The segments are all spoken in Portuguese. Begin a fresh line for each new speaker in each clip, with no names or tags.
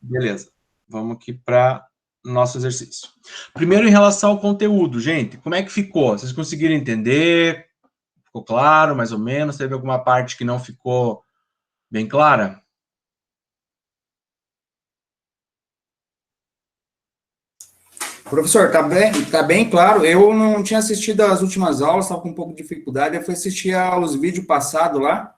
Beleza, vamos aqui para nosso exercício. Primeiro, em relação ao conteúdo, gente, como é que ficou? Vocês conseguiram entender? Ficou claro, mais ou menos? Teve alguma parte que não ficou bem clara?
Professor, tá bem claro. Eu não tinha assistido as últimas aulas, estava com um pouco de dificuldade. Eu fui assistir aos vídeos passados lá,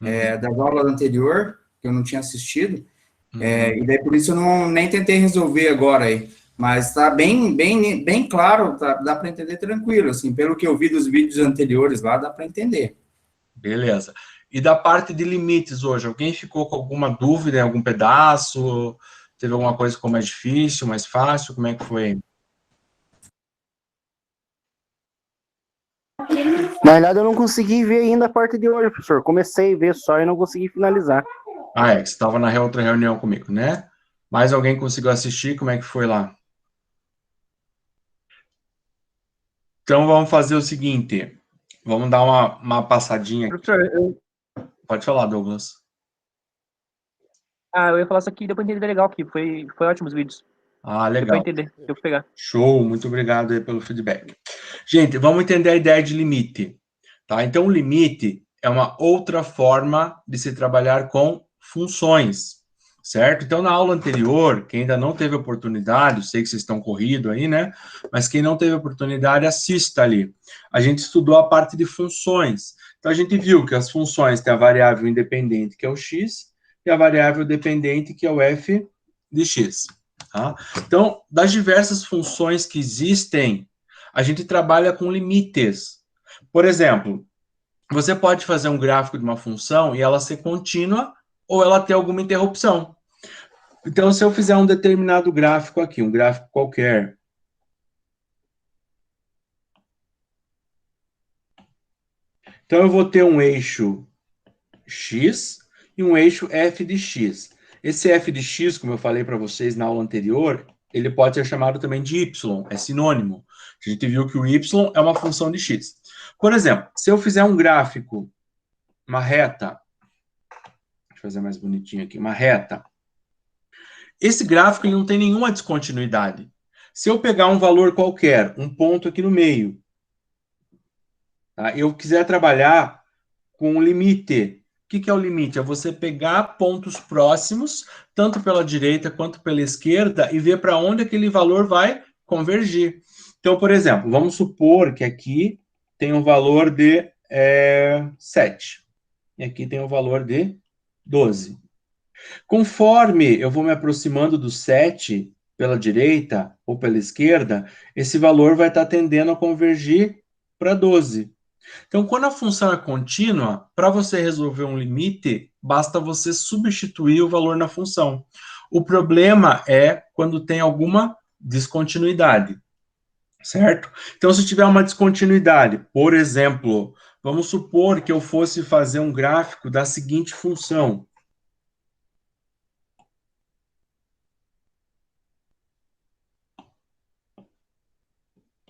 das aulas anterior, que eu não tinha assistido. E daí por isso eu nem tentei resolver agora aí. Mas está bem claro, dá para entender tranquilo. Assim, pelo que eu vi dos vídeos anteriores lá, dá para entender.
Beleza. E da parte de limites hoje, alguém ficou com alguma dúvida em algum pedaço? Teve alguma coisa que ficou mais difícil, mais fácil? Como é que foi?
Na verdade, eu não consegui ver ainda a parte de hoje, professor. Comecei a ver só e não consegui finalizar.
Ah, que você estava na outra reunião comigo, né? Mais alguém conseguiu assistir? Como é que foi lá? Então, vamos fazer o seguinte. Vamos dar uma passadinha aqui.
Professor,
Pode falar, Douglas.
eu ia falar isso aqui, deu pra entender legal aqui. Foi ótimos os vídeos.
Ah,
Deu pra
legal.
entender, deu pra pegar.
Show, muito obrigado aí pelo feedback. Gente, vamos entender a ideia de limite. Tá? Então, o limite é uma outra forma de se trabalhar com funções, certo? Então, na aula anterior, quem ainda não teve oportunidade, eu sei que vocês estão corridos aí, né? Mas quem não teve oportunidade, assista ali. A gente estudou a parte de funções. Então, a gente viu que as funções têm a variável independente, que é o x, e a variável dependente, que é o f de x. Tá? Então, das diversas funções que existem, a gente trabalha com limites. Por exemplo, você pode fazer um gráfico de uma função e ela ser contínua ou ela ter alguma interrupção. Então, se eu fizer um determinado gráfico aqui, um gráfico qualquer, então eu vou ter um eixo x e um eixo f de x. Esse f de x, como eu falei para vocês na aula anterior, ele pode ser chamado também de y, é sinônimo. A gente viu que o y é uma função de x. Por exemplo, se eu fizer um gráfico, uma reta, deixa eu fazer mais bonitinho aqui, uma reta. Esse gráfico ele não tem nenhuma descontinuidade. Se eu pegar um valor qualquer, um ponto aqui no meio, tá? Eu quiser trabalhar com um limite. O que é o limite? É você pegar pontos próximos, tanto pela direita quanto pela esquerda, e ver para onde aquele valor vai convergir. Então, por exemplo, vamos supor que aqui tem um valor de 7. E aqui tem um valor de 12. Conforme eu vou me aproximando do 7 pela direita ou pela esquerda, esse valor vai estar tendendo a convergir para 12. Então, quando a função é contínua, para você resolver um limite, basta você substituir o valor na função. O problema é quando tem alguma descontinuidade, certo? Então, se tiver uma descontinuidade, por exemplo, vamos supor que eu fosse fazer um gráfico da seguinte função.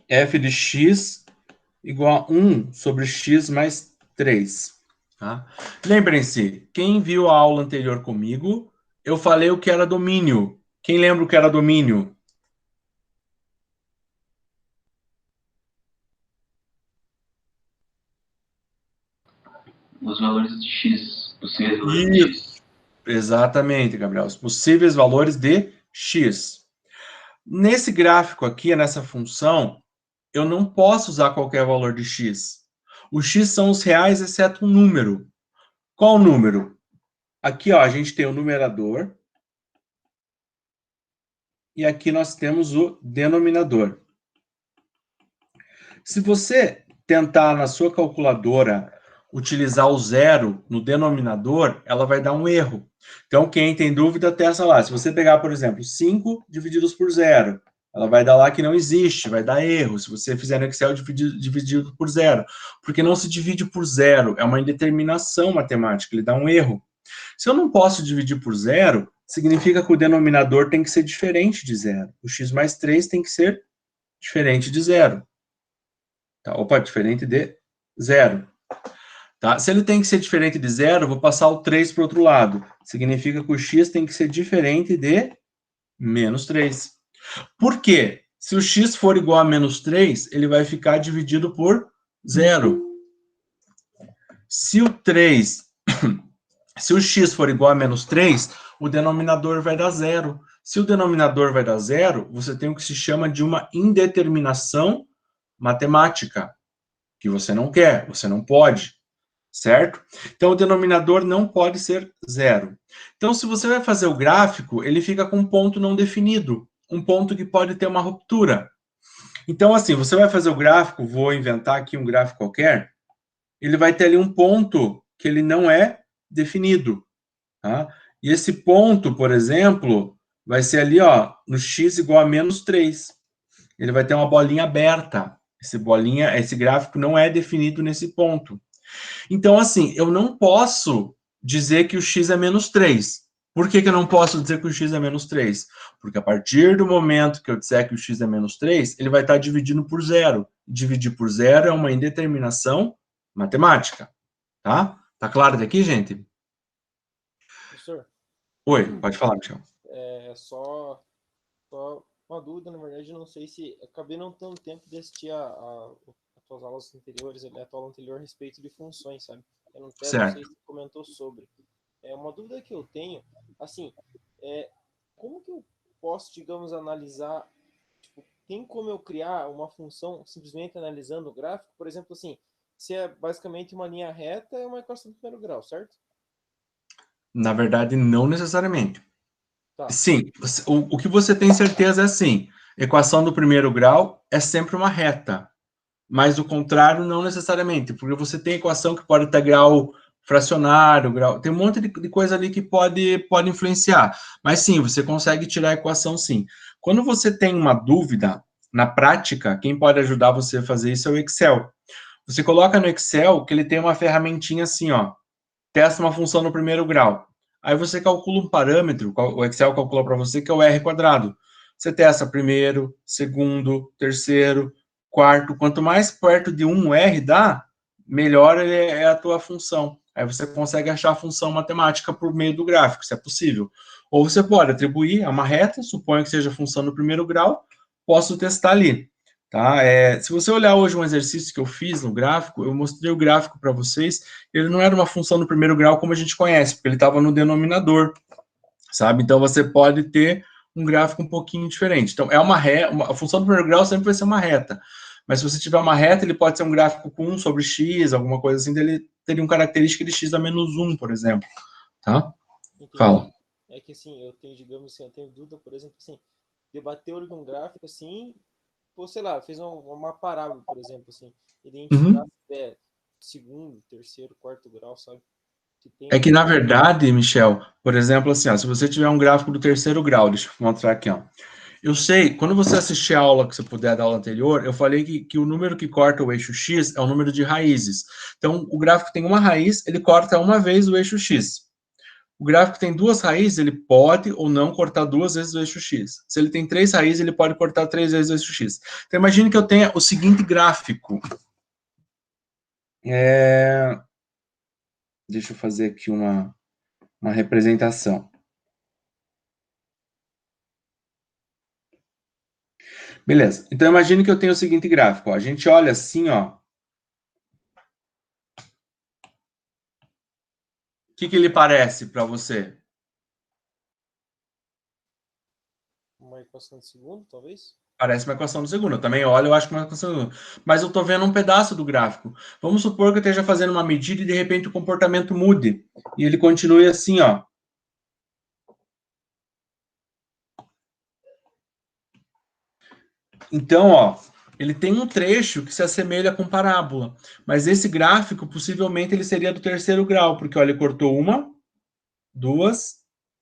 F de x igual a 1 sobre x mais 3. Tá? Lembrem-se, quem viu a aula anterior comigo, eu falei o que era domínio. Quem lembra o que era domínio?
Os valores de x, possíveis valores de x.
Exatamente, Gabriel. Os possíveis valores de x. Nesse gráfico aqui, nessa função, eu não posso usar qualquer valor de x. Os x são os reais, exceto um número. Qual o número? Aqui, ó, a gente tem o numerador. E aqui nós temos o denominador. Se você tentar na sua calculadora utilizar o zero no denominador, ela vai dar um erro. Então, quem tem dúvida, testa lá. Se você pegar, por exemplo, 5 divididos por zero, ela vai dar lá que não existe, vai dar erro. Se você fizer no Excel dividido por zero, porque não se divide por zero, é uma indeterminação matemática, ele dá um erro. Se eu não posso dividir por zero, significa que o denominador tem que ser diferente de zero. O x mais 3 tem que ser diferente de zero. Tá? Opa, diferente de zero. Tá? Se ele tem que ser diferente de zero, eu vou passar o 3 para o outro lado. significa que o x tem que ser diferente de menos 3. Por quê? Se o x for igual a menos 3, ele vai ficar dividido por 0. Se o x for igual a menos 3, o denominador vai dar 0. Se o denominador vai dar 0, você tem o que se chama de uma indeterminação matemática, que você não quer, você não pode, certo? Então, o denominador não pode ser 0. Então, se você vai fazer o gráfico, ele fica com um ponto não definido, um ponto que pode ter uma ruptura. Então, assim, você vai fazer o gráfico, vou inventar aqui um gráfico qualquer, ele vai ter ali um ponto que ele não é definido, tá? E esse ponto, por exemplo, vai ser ali, ó, no x igual a menos 3. Ele vai ter uma bolinha aberta. Esse gráfico não é definido nesse ponto. Então, assim, eu não posso dizer que o x é menos 3. Por que eu não posso dizer que o x é menos 3? Porque a partir do momento que eu disser que o x é menos 3, ele vai estar dividindo por 0. Dividir por 0 é uma indeterminação matemática, tá? Tá claro daqui, gente?
Professor,
Oi, pode falar, Michel.
só uma dúvida, na verdade, não sei se... Acabei não tendo tempo de assistir as tuas aulas anteriores, a tua aula anterior a respeito de funções, sabe? Eu não sei se você comentou sobre. Uma dúvida que eu tenho, assim, como que eu posso, digamos, analisar... Tipo, tem como eu criar uma função simplesmente analisando o gráfico? Por exemplo, assim, se é basicamente uma linha reta, é uma equação do primeiro grau, certo?
Na verdade, não necessariamente.
Tá.
Sim, o que você tem certeza é assim, equação do primeiro grau é sempre uma reta, mas o contrário não necessariamente, porque você tem equação que pode ter grau fracionário, tem um monte de coisa ali que pode influenciar, mas sim, você consegue tirar a equação sim. Quando você tem uma dúvida, na prática, quem pode ajudar você a fazer isso é o Excel. Você coloca no Excel que ele tem uma ferramentinha assim, ó, testa uma função no primeiro grau. Aí você calcula um parâmetro, o Excel calcula para você, que é o R quadrado. Você testa primeiro, segundo, terceiro, quarto. Quanto mais perto de 1 R dá, melhor é a tua função. Aí você consegue achar a função matemática por meio do gráfico, se é possível. Ou você pode atribuir a uma reta, suponha que seja a função no primeiro grau, posso testar ali. Tá? Se você olhar hoje um exercício que eu fiz no gráfico, eu mostrei o gráfico para vocês, ele não era uma função no primeiro grau como a gente conhece, porque ele estava no denominador, sabe? Então, você pode ter um gráfico um pouquinho diferente. Então, a função do primeiro grau sempre vai ser uma reta, mas se você tiver uma reta, ele pode ser um gráfico com 1 sobre x, alguma coisa assim, ele teria uma característica de x a menos 1, por exemplo, tá?
Entendi.
Fala.
É que, assim, eu tenho, digamos assim, eu tenho dúvida, por exemplo, assim, debater olho num gráfico, assim, ou sei lá, fez uma parábola, por exemplo, assim, identificar segundo, terceiro, quarto grau, sabe?
É que, na verdade, Michel, por exemplo, assim, ó, se você tiver um gráfico do terceiro grau, deixa eu mostrar aqui, ó. Eu sei, quando você assistir a aula, que você puder da aula anterior, eu falei que o número que corta o eixo X é o número de raízes. Então, o gráfico tem uma raiz, ele corta uma vez o eixo X. O gráfico tem 2 raízes, ele pode ou não cortar 2 vezes o eixo X. Se ele tem 3 raízes, ele pode cortar 3 vezes o eixo X. Então, imagine que eu tenha o seguinte gráfico. Deixa eu fazer aqui uma representação. Beleza. Então, imagine que eu tenho o seguinte gráfico. Ó. A gente olha assim, ó. O que ele parece para você?
Uma equação de segundo, talvez?
Parece uma equação do segundo. Eu também olho, eu acho que é uma equação do segundo. Mas eu estou vendo um pedaço do gráfico. Vamos supor que eu esteja fazendo uma medida e, de repente, o comportamento mude. E ele continue assim, ó. Então, ó, ele tem um trecho que se assemelha com parábola. Mas esse gráfico, possivelmente, ele seria do terceiro grau, porque, olha, ele cortou 1, 2,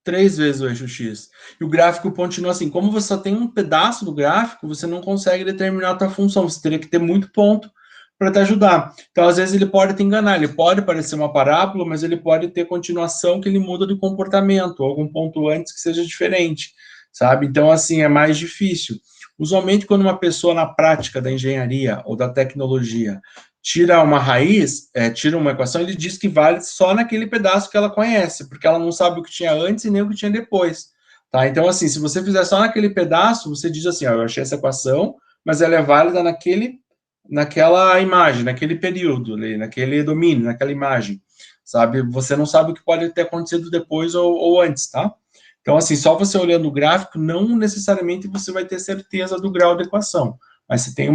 3 vezes o eixo X. E o gráfico continua assim. Como você só tem um pedaço do gráfico, você não consegue determinar a tua função. Você teria que ter muito ponto para te ajudar. Então, às vezes, ele pode te enganar. Ele pode parecer uma parábola, mas ele pode ter continuação que ele muda de comportamento, ou algum ponto antes que seja diferente, sabe? Então, assim, é mais difícil. Usualmente, quando uma pessoa na prática da engenharia ou da tecnologia tira uma raiz, tira uma equação, ele diz que vale só naquele pedaço que ela conhece, porque ela não sabe o que tinha antes e nem o que tinha depois. Tá? Então, assim, se você fizer só naquele pedaço, você diz assim, ó, eu achei essa equação, mas ela é válida naquela imagem, naquele período, naquele domínio, naquela imagem, sabe? Você não sabe o que pode ter acontecido depois ou antes, tá? Então, assim, só você olhando o gráfico, não necessariamente você vai ter certeza do grau da equação, mas você tem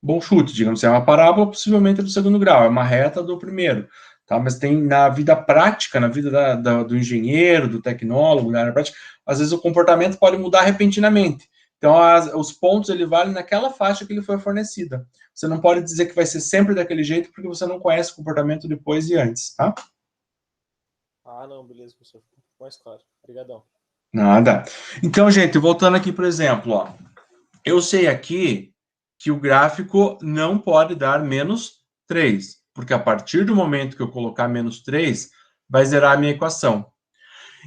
bom chute, digamos, se é uma parábola, possivelmente é do segundo grau, é uma reta do primeiro, tá? Mas tem na vida prática, na vida do engenheiro, do tecnólogo, na área prática, às vezes o comportamento pode mudar repentinamente. Então, os pontos, ele vale naquela faixa que ele foi fornecida. Você não pode dizer que vai ser sempre daquele jeito, porque você não conhece o comportamento depois e antes, tá?
Ah, não, beleza, professor. Mais claro. Obrigadão.
Nada. Então, gente, voltando aqui, por exemplo, ó, eu sei aqui que o gráfico não pode dar menos 3, porque a partir do momento que eu colocar menos 3, vai zerar a minha equação.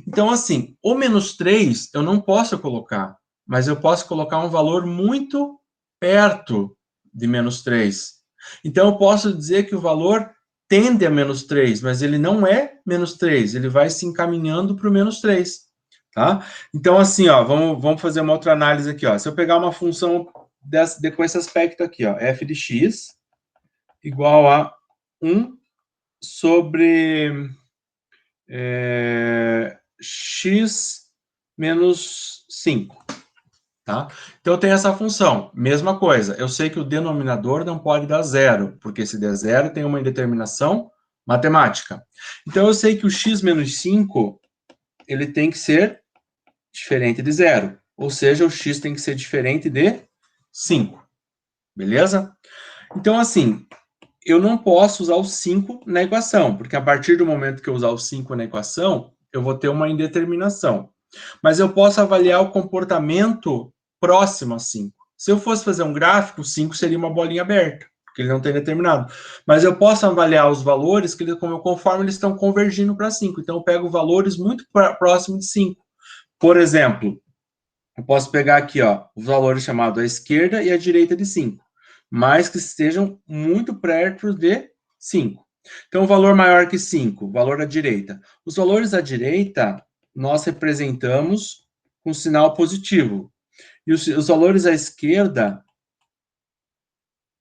Então, assim, o menos 3 eu não posso colocar, mas eu posso colocar um valor muito perto de menos 3. Então, eu posso dizer que o valor tende a menos 3, mas ele não é menos 3, ele vai se encaminhando para o menos 3. Tá? Então, assim, ó, vamos fazer uma outra análise aqui. Ó. Se eu pegar uma função com esse aspecto aqui, ó, f de x igual a 1 sobre x menos 5. Tá? Então, eu tenho essa função. Mesma coisa, eu sei que o denominador não pode dar zero, porque se der zero, tem uma indeterminação matemática. Então, eu sei que o x menos 5, ele tem que ser diferente de zero. Ou seja, o x tem que ser diferente de 5. Beleza? Então, assim, eu não posso usar o 5 na equação, porque a partir do momento que eu usar o 5 na equação, eu vou ter uma indeterminação. Mas eu posso avaliar o comportamento próximo a 5. Se eu fosse fazer um gráfico, 5 seria uma bolinha aberta, porque ele não tem determinado. Mas eu posso avaliar os valores conforme eles estão convergindo para 5. Então, eu pego valores muito próximos de 5. Por exemplo, eu posso pegar aqui, ó, os valores chamados à esquerda e à direita de 5, mas que estejam muito perto de 5. Então, o valor maior que 5, valor à direita. Os valores à direita, nós representamos com sinal positivo. E os valores à esquerda,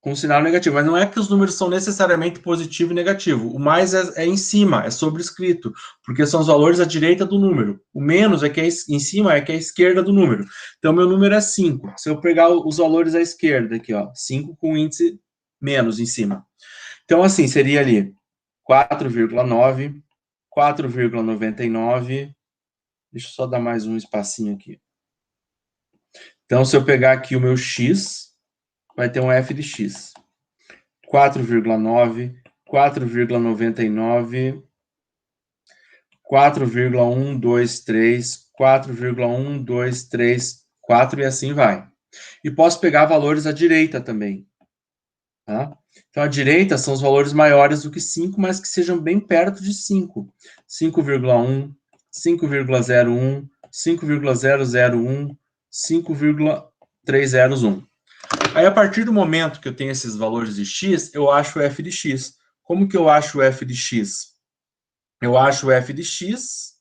com sinal negativo. Mas não é que os números são necessariamente positivo e negativo. O mais é em cima, é sobrescrito, porque são os valores à direita do número. O menos é que é em cima, é que é a esquerda do número. Então, meu número é 5. Se eu pegar os valores à esquerda aqui, ó, 5 com índice menos em cima. Então, assim, seria ali 4,9, 4,99. Deixa eu só dar mais um espacinho aqui. Então, se eu pegar aqui o meu x, vai ter um f de x. 4,9, 4,99, 4,123, 4,123, 4 e assim vai. E posso pegar valores à direita também. Tá? Então, à direita são os valores maiores do que 5, mas que sejam bem perto de 5. 5,1, 5,01, 5,001, 5,301. Aí, a partir do momento que eu tenho esses valores de x, eu acho o f de x. Como que eu acho o f de x? Eu acho o f de x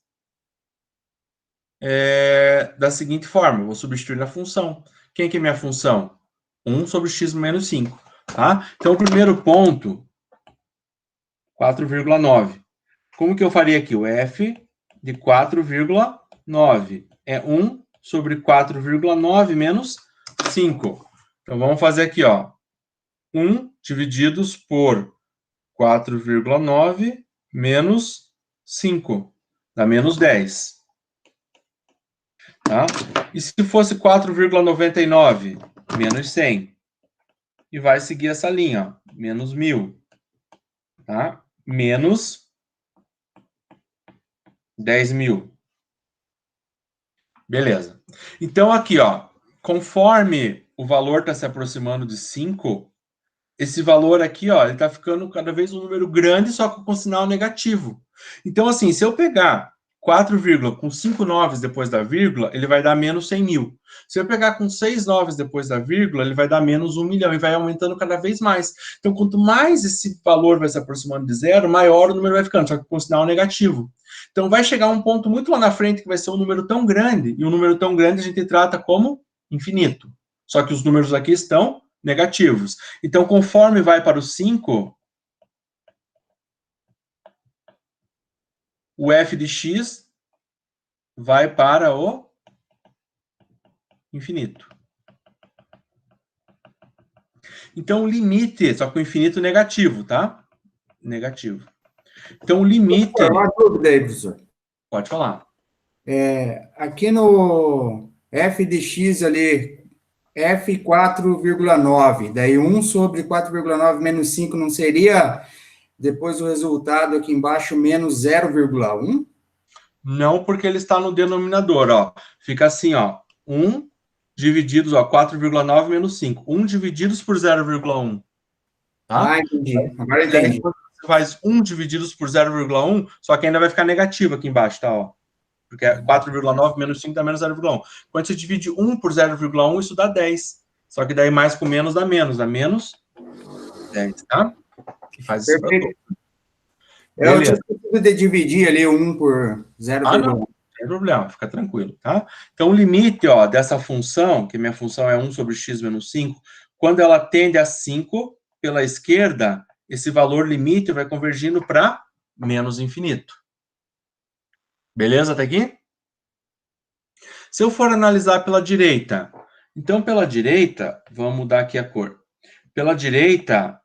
da seguinte forma. Eu vou substituir na função. Quem que é minha função? 1 sobre x menos 5. Tá? Então, o primeiro ponto, 4,9. Como que eu faria aqui? O f de 4,9 é 1 sobre 4,9 menos 5. Então, vamos fazer aqui, ó. 1 divididos por 4,9 menos 5. Dá menos 10. Tá? E se fosse 4,99? Menos 100. E vai seguir essa linha, ó. Menos 1.000. Tá? Menos 10.000. Beleza. Então, aqui, ó. Conforme o valor está se aproximando de 5, esse valor aqui, ó, ele está ficando cada vez um número grande, só que com sinal negativo. Então, assim, se eu pegar 4, com 5 noves depois da vírgula, ele vai dar menos 100 mil. Se eu pegar com 6 noves depois da vírgula, ele vai dar menos 1 milhão e vai aumentando cada vez mais. Então, quanto mais esse valor vai se aproximando de zero, maior o número vai ficando, só que com sinal negativo. Então, vai chegar um ponto muito lá na frente que vai ser um número tão grande, e um número tão grande a gente trata como infinito. Só que os números aqui estão negativos. Então, conforme vai para o 5, o f de x vai para o infinito. Então, o limite, só que o infinito negativo, tá? Negativo. Então, o limite...
Uma dúvida aí, professor.
Pode falar.
Aqui no f de x ali, f 4,9, daí 1 sobre 4,9 menos 5 não seria, depois o resultado aqui embaixo, menos 0,1?
Não, porque ele está no denominador, ó. Fica assim, ó. 1 divididos, ó, 4,9 menos 5. 1 divididos por 0,1. Tá?
Ah, entendi. Agora entendi.
Você faz 1 divididos por 0,1, só que ainda vai ficar negativo aqui embaixo, tá? Ó. Porque 4,9 menos 5 dá menos 0,1. Quando você divide 1 por 0,1, isso dá 10. Só que daí mais com menos dá menos 10, tá? E faz isso pra todo.
Eu tinha esquecido de dividir ali 1 por 0,1.
Ah, não, não tem problema, fica tranquilo, tá? Então, o limite, ó, dessa função, que minha função é 1 sobre x menos 5, quando ela tende a 5, pela esquerda, esse valor limite vai convergindo para menos infinito. Beleza até aqui? Se eu for analisar pela direita, então, pela direita, vamos mudar aqui a cor. Pela direita...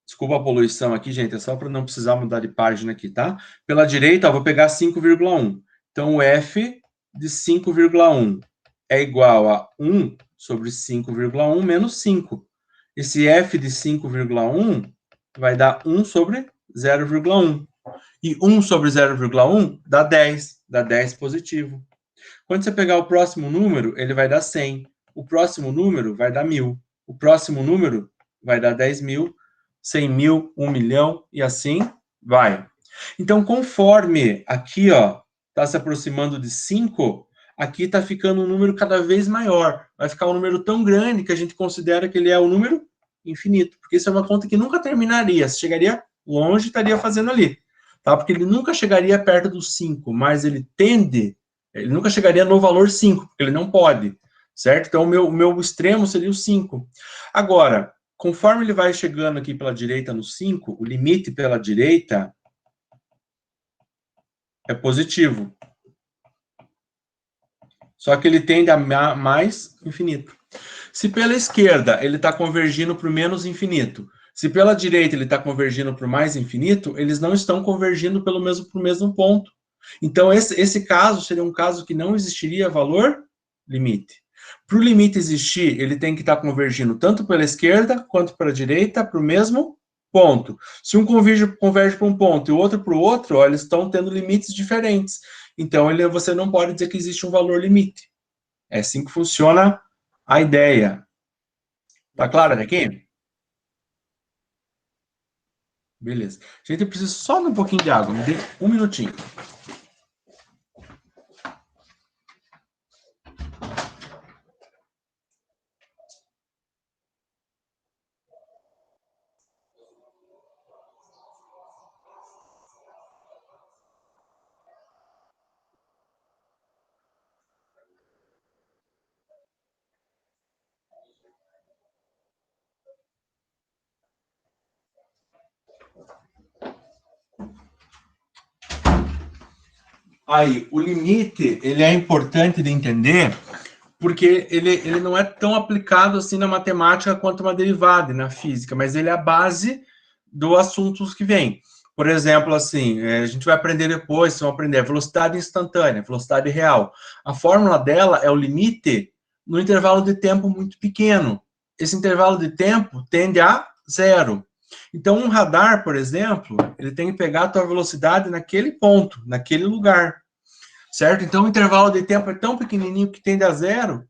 Desculpa a poluição aqui, gente, é só para não precisar mudar de página aqui, tá? Pela direita, eu vou pegar 5,1. Então, o f de 5,1 é igual a 1 sobre 5,1 menos 5. Esse f de 5,1 vai dar 1 sobre 0,1. E 1 sobre 0,1 dá 10. Dá 10 positivo. Quando você pegar o próximo número, ele vai dar 100. O próximo número vai dar 1.000. O próximo número vai dar 10.000. 100 mil, 1 milhão, e assim vai. Então, conforme aqui, ó, está se aproximando de 5, aqui está ficando um número cada vez maior. Vai ficar um número tão grande que a gente considera que ele é o número infinito, porque isso é uma conta que nunca terminaria. Se chegaria longe, estaria fazendo ali, tá? Porque ele nunca chegaria perto dos 5, mas ele nunca chegaria no valor 5, porque ele não pode, certo? Então, o meu extremo seria o 5. Agora, conforme ele vai chegando aqui pela direita no 5, o limite pela direita é positivo. Só que ele tende a mais infinito. Se pela esquerda ele está convergindo para o menos infinito, se pela direita ele está convergindo para o mais infinito, eles não estão convergindo pro mesmo ponto. Então, esse caso seria um caso que não existiria valor limite. Para o limite existir, ele tem que estar convergindo tanto pela esquerda quanto para a direita para o mesmo ponto. Se um converge para um ponto e o outro para o outro, ó, eles estão tendo limites diferentes. Então, você não pode dizer que existe um valor limite. É assim que funciona a ideia. Tá claro até aqui? Beleza. Gente, eu preciso só de um pouquinho de água. Me dê um minutinho. Aí, o limite, ele é importante de entender, porque ele não é tão aplicado assim na matemática quanto uma derivada, na física, mas ele é a base dos assuntos que vem. Por exemplo, assim, a gente vai aprender depois, vocês vão aprender a velocidade instantânea, velocidade real. A fórmula dela é o limite no intervalo de tempo muito pequeno. Esse intervalo de tempo tende a 0. Então, um radar, por exemplo, ele tem que pegar a tua velocidade naquele ponto, naquele lugar, certo? Então, o intervalo de tempo é tão pequenininho que tende a 0,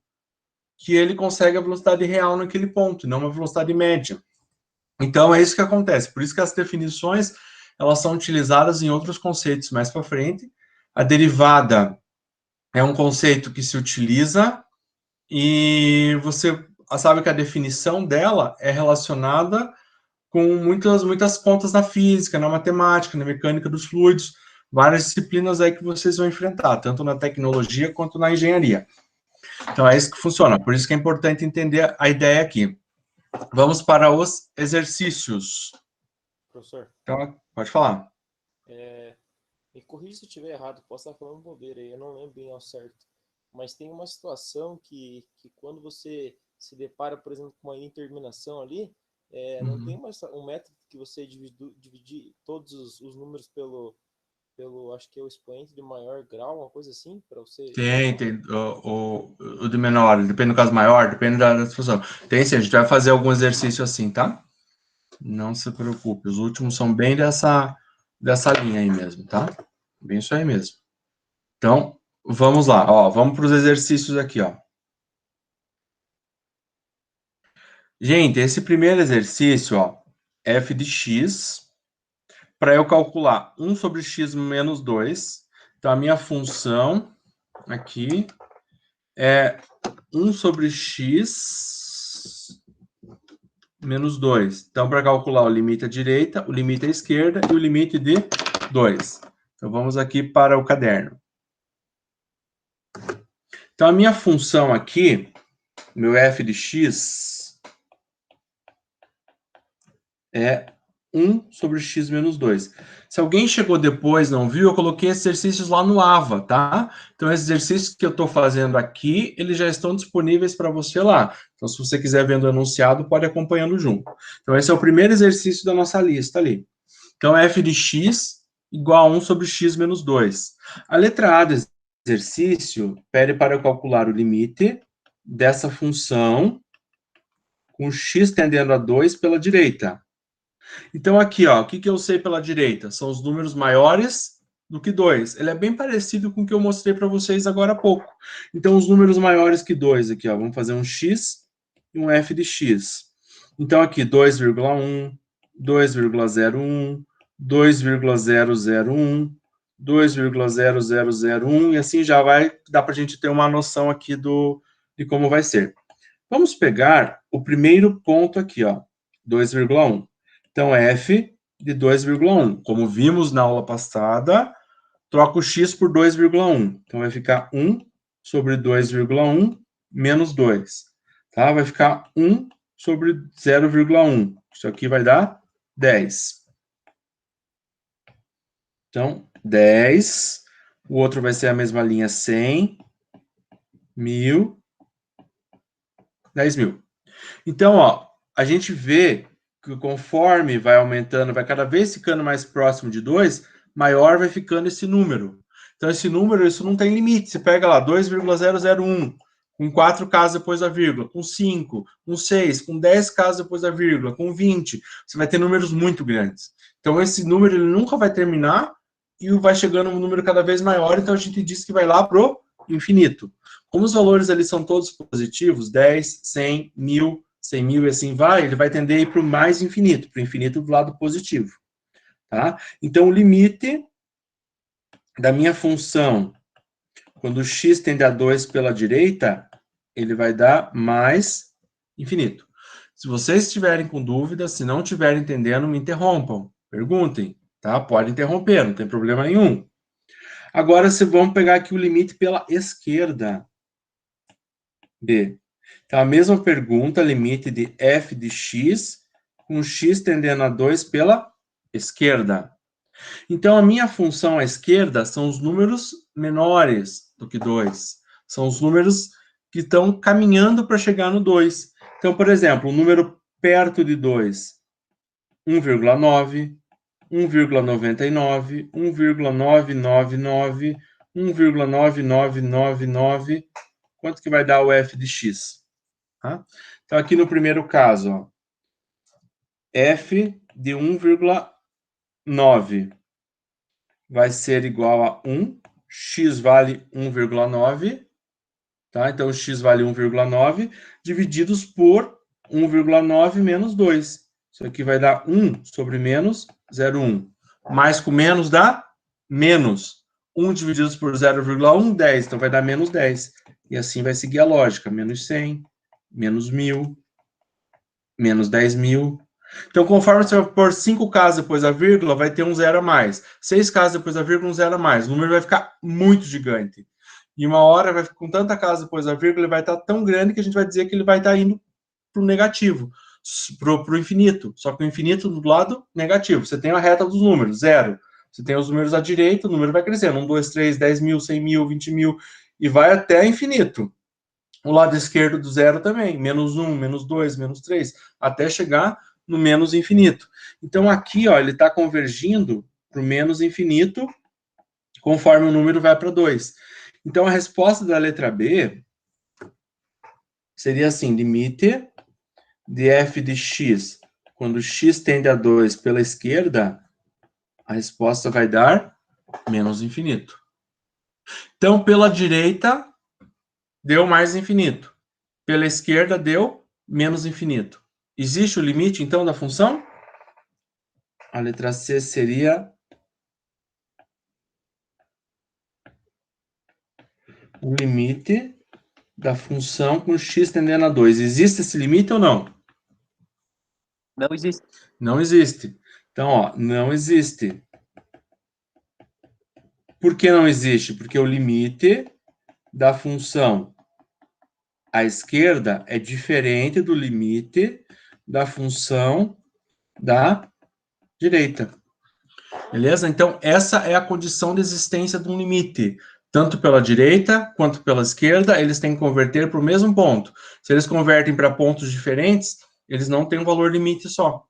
que ele consegue a velocidade real naquele ponto, não uma velocidade média. Então, é isso que acontece. Por isso que as definições, elas são utilizadas em outros conceitos mais para frente. A derivada é um conceito que se utiliza e você sabe que a definição dela é relacionada com muitas contas na física, na matemática, na mecânica dos fluidos, várias disciplinas aí que vocês vão enfrentar, tanto na tecnologia quanto na engenharia. Então, é isso que funciona. Por isso que é importante entender a ideia aqui. Vamos para os exercícios.
Professor,
Então, pode falar.
me corrija se eu estiver errado, posso estar falando bobeira aí, eu não lembro bem ao certo. Mas tem uma situação que quando você se depara, por exemplo, com uma indeterminação ali, não tem um método que você dividir todos os números pelo, acho que é o expoente de maior grau, uma coisa assim, para você...
Tem o de menor, depende do caso maior, depende da situação. Tem sim, a gente vai fazer algum exercício assim, tá? Não se preocupe, os últimos são bem dessa linha aí mesmo, tá? Bem isso aí mesmo. Então, vamos lá, ó, vamos para os exercícios aqui, ó. Gente, esse primeiro exercício, ó, f de x, para eu calcular 1 sobre x menos 2, então a minha função aqui é 1 sobre x menos 2. Então, para calcular o limite à direita, o limite à esquerda e o limite de 2. Então, vamos aqui para o caderno. Então, a minha função aqui, meu f de x, é 1 sobre x menos 2. Se alguém chegou depois e não viu, eu coloquei esses exercícios lá no AVA, tá? Então, esses exercícios que eu estou fazendo aqui, eles já estão disponíveis para você lá. Então, se você quiser vendo o enunciado, pode ir acompanhando junto. Então, esse é o primeiro exercício da nossa lista ali. Então, f de x igual a 1 sobre x menos 2. A letra A do exercício pede para eu calcular o limite dessa função com x tendendo a 2 pela direita. Então, aqui, ó, o que eu sei pela direita? São os números maiores do que 2. Ele é bem parecido com o que eu mostrei para vocês agora há pouco. Então, os números maiores que 2 aqui, ó, vamos fazer um x e um f de x. Então, aqui, 2,1, 2,01, 2,001, 2,0001, e assim já vai dar para a gente ter uma noção aqui de como vai ser. Vamos pegar o primeiro ponto aqui, ó, 2,1. Então, f de 2,1. Como vimos na aula passada, troca o x por 2,1. Então, vai ficar 1 sobre 2,1 menos 2. Tá? Vai ficar 1 sobre 0,1. Isso aqui vai dar 10. Então, 10. O outro vai ser a mesma linha, 100, 1.000, 10.000. Então, ó, a gente vê que conforme vai aumentando, vai cada vez ficando mais próximo de 2, maior vai ficando esse número. Então, esse número, isso não tem limite. Você pega lá 2,001, com 4 casas depois da vírgula, com 5, com 6, com 10 casas depois da vírgula, com 20. Você vai ter números muito grandes. Então, esse número ele nunca vai terminar e vai chegando um número cada vez maior. Então, a gente diz que vai lá para o infinito. Como os valores ali são todos positivos, 10, 100, 1.000, 100.000 e assim vai, ele vai tender a ir para o mais infinito, para o infinito do lado positivo. Tá? Então, o limite da minha função, quando x tende a 2 pela direita, ele vai dar mais infinito. Se vocês estiverem com dúvidas, se não estiverem entendendo, me interrompam, perguntem, tá? Pode interromper, não tem problema nenhum. Agora, vamos pegar aqui o limite pela esquerda. B. Então, a mesma pergunta, limite de f de x, com x tendendo a 2 pela esquerda. Então, a minha função à esquerda são os números menores do que 2. São os números que estão caminhando para chegar no 2. Então, por exemplo, um número perto de 2, 1,9, 1,99, 1,999, 1,9999. Quanto que vai dar o f de x? Tá? Então, aqui no primeiro caso, ó, f de 1,9 vai ser igual a 1, x vale 1,9, tá? Então, x vale 1,9, divididos por 1,9 menos 2. Isso aqui vai dar 1 sobre menos 0,1. Mais com menos dá menos. 1 divididos por 0,1, 10. Então, vai dar menos 10. E assim vai seguir a lógica. Menos 100, menos 1.000, menos 10.000. Então, conforme você vai pôr 5 casas depois da vírgula, vai ter um zero a mais. 6 casas depois da vírgula, um zero a mais. O número vai ficar muito gigante. E uma hora, vai ficar com tanta casa depois da vírgula, ele vai estar tão grande que a gente vai dizer que ele vai estar indo para o negativo, para o infinito. Só que o infinito do lado negativo. Você tem a reta dos números, zero. Você tem os números à direita, o número vai crescendo. 1, 2, 3, 10.000, 100.000, 20.000, e vai até infinito. O lado esquerdo do zero também, menos 1, menos 2, menos 3, até chegar no menos infinito. Então, aqui, ó, ele está convergindo para o menos infinito, conforme o número vai para 2. Então, a resposta da letra B seria assim, limite de f de x, quando x tende a 2 pela esquerda, a resposta vai dar menos infinito. Então, pela direita, deu mais infinito. Pela esquerda, deu menos infinito. Existe o limite, então, da função? A letra C seria o limite da função com x tendendo a 2. Existe esse limite ou não?
Não existe.
Não existe. Então, ó, não existe. Por que não existe? Porque o limite da função à esquerda é diferente do limite da função da direita. Beleza? Então, essa é a condição de existência de um limite. Tanto pela direita quanto pela esquerda, eles têm que converter para o mesmo ponto. Se eles convertem para pontos diferentes, eles não têm um valor limite só.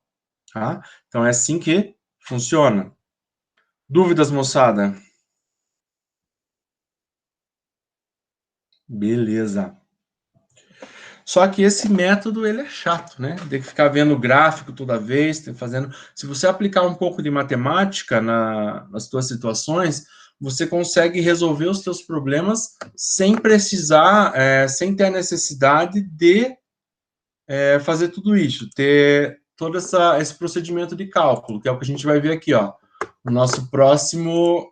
Tá? Então, é assim que funciona. Dúvidas, moçada? Beleza. Só que esse método, ele é chato, né? Tem que ficar vendo o gráfico toda vez, fazendo... Se você aplicar um pouco de matemática nas suas situações, você consegue resolver os seus problemas sem precisar, sem ter a necessidade de fazer tudo isso, ter todo esse procedimento de cálculo, que é o que a gente vai ver aqui, ó, no nosso próximo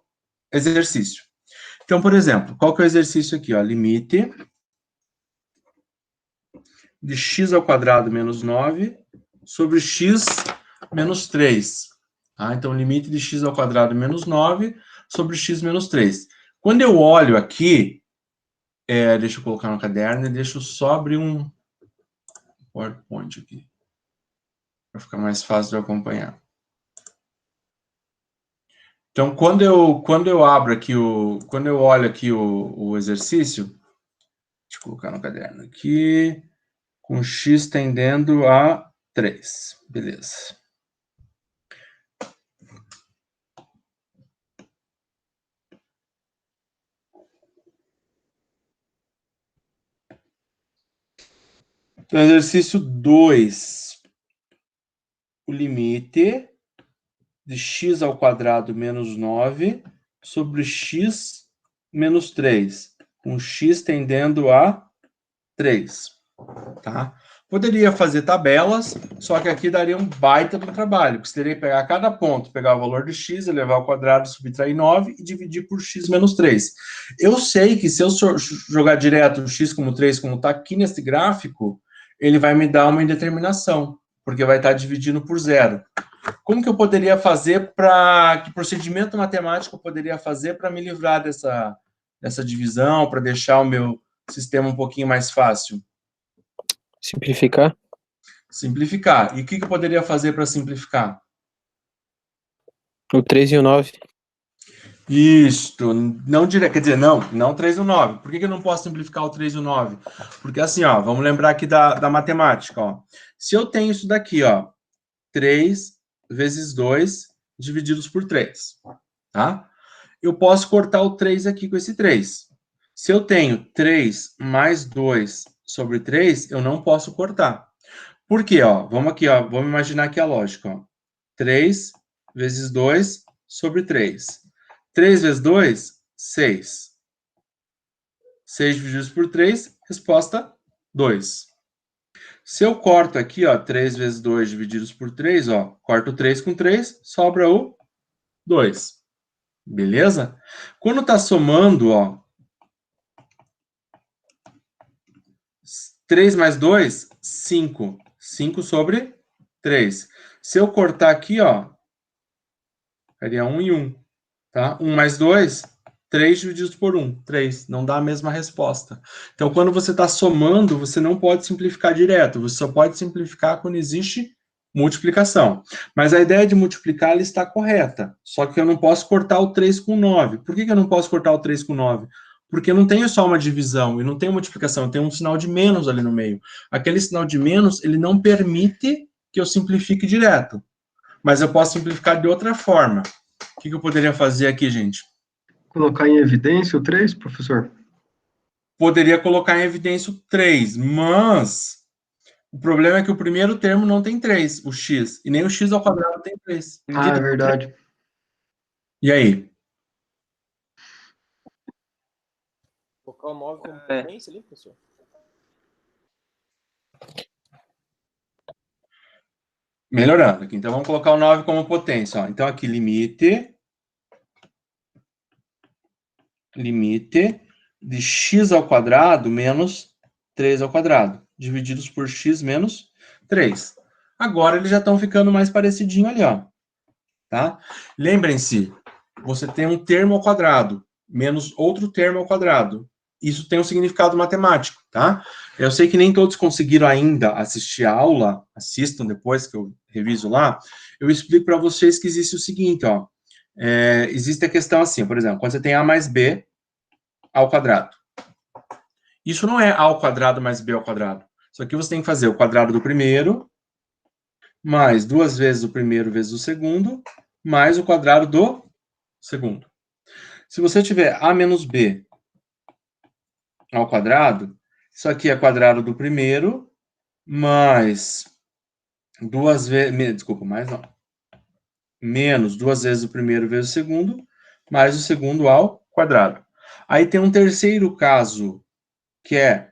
exercício. Então, por exemplo, qual que é o exercício aqui, ó? Limite de x ao quadrado menos 9 sobre x menos 3. Tá? Então, limite de x ao quadrado menos 9 sobre x menos 3. Quando eu olho aqui, deixa eu colocar no caderno e deixa eu só abrir um PowerPoint aqui, para ficar mais fácil de acompanhar. Então, quando eu abro aqui quando eu olho aqui o exercício, deixa eu colocar no caderno aqui, com x tendendo a 3. Beleza. Então, exercício 2. O limite de x ao quadrado menos 9 sobre x menos 3, com x tendendo a 3. Tá? Poderia fazer tabelas, só que aqui daria um baita do trabalho, porque você teria que pegar cada ponto, pegar o valor de x, elevar ao quadrado, subtrair 9 e dividir por x menos 3. Eu sei que se eu jogar direto o x como 3, como está aqui nesse gráfico, ele vai me dar uma indeterminação, porque vai estar dividindo por zero. Como que eu poderia fazer que procedimento matemático eu poderia fazer para me livrar dessa divisão, para deixar o meu sistema um pouquinho mais fácil?
Simplificar.
Simplificar. E o que eu poderia fazer para simplificar?
O 3 e o 9.
Isto, não direto, quer dizer, não 3 e o 9. Por que eu não posso simplificar o 3 e o 9? Porque assim, ó, vamos lembrar aqui da matemática, ó. Se eu tenho isso daqui, ó, 3 vezes 2 divididos por 3, tá? Eu posso cortar o 3 aqui com esse 3. Se eu tenho 3 mais 2 sobre 3, eu não posso cortar. Por quê, ó? Vamos aqui, ó, vamos imaginar aqui a lógica, ó. 3 vezes 2 sobre 3. 3 vezes 2, 6. 6 divididos por 3, resposta 2. Se eu corto aqui, ó, 3 vezes 2 divididos por 3, ó, corto 3 com 3, sobra o 2. Beleza? Quando está somando, ó, 3 mais 2, 5. 5 sobre 3. Se eu cortar aqui, ó, ficaria 1 e 1. Tá? 1 mais 2, 3 dividido por 1. 3. Não dá a mesma resposta. Então, quando você está somando, você não pode simplificar direto. Você só pode simplificar quando existe multiplicação. Mas a ideia de multiplicar ela está correta. Só que eu não posso cortar o 3 com 9. Por que eu não posso cortar o 3 com 9? Porque eu não tenho só uma divisão e não tenho multiplicação, eu tenho um sinal de menos ali no meio. Aquele sinal de menos, ele não permite que eu simplifique direto. Mas eu posso simplificar de outra forma. O que eu poderia fazer aqui, gente?
Colocar em evidência o 3, professor?
Poderia colocar em evidência o 3, mas o problema é que o primeiro termo não tem 3, o x, e nem o x ao quadrado tem 3.
Ah, é verdade.
E aí?
Colocar o 9 como potência ali, professor?
Melhorando aqui. Então, vamos colocar o 9 como potência. Ó. Então, aqui, limite de x ao quadrado menos 3 ao quadrado, divididos por x menos 3. Agora, eles já estão ficando mais parecidinho ali, ó. Tá? Lembrem-se, você tem um termo ao quadrado, menos outro termo ao quadrado. Isso tem um significado matemático, tá? Eu sei que nem todos conseguiram ainda assistir a aula, assistam depois que eu reviso lá, eu explico para vocês que existe o seguinte, ó, existe a questão assim, por exemplo, quando você tem a mais b ao quadrado. Isso não é a ao quadrado mais b ao quadrado. Isso aqui você tem que fazer o quadrado do primeiro, mais 2 vezes o primeiro vezes o segundo, mais o quadrado do segundo. Se você tiver a menos b ao quadrado, isso aqui é quadrado do primeiro, mais 2 vezes, desculpa, mais não, menos 2 vezes o primeiro vezes o segundo, mais o segundo ao quadrado. Aí tem um terceiro caso, que é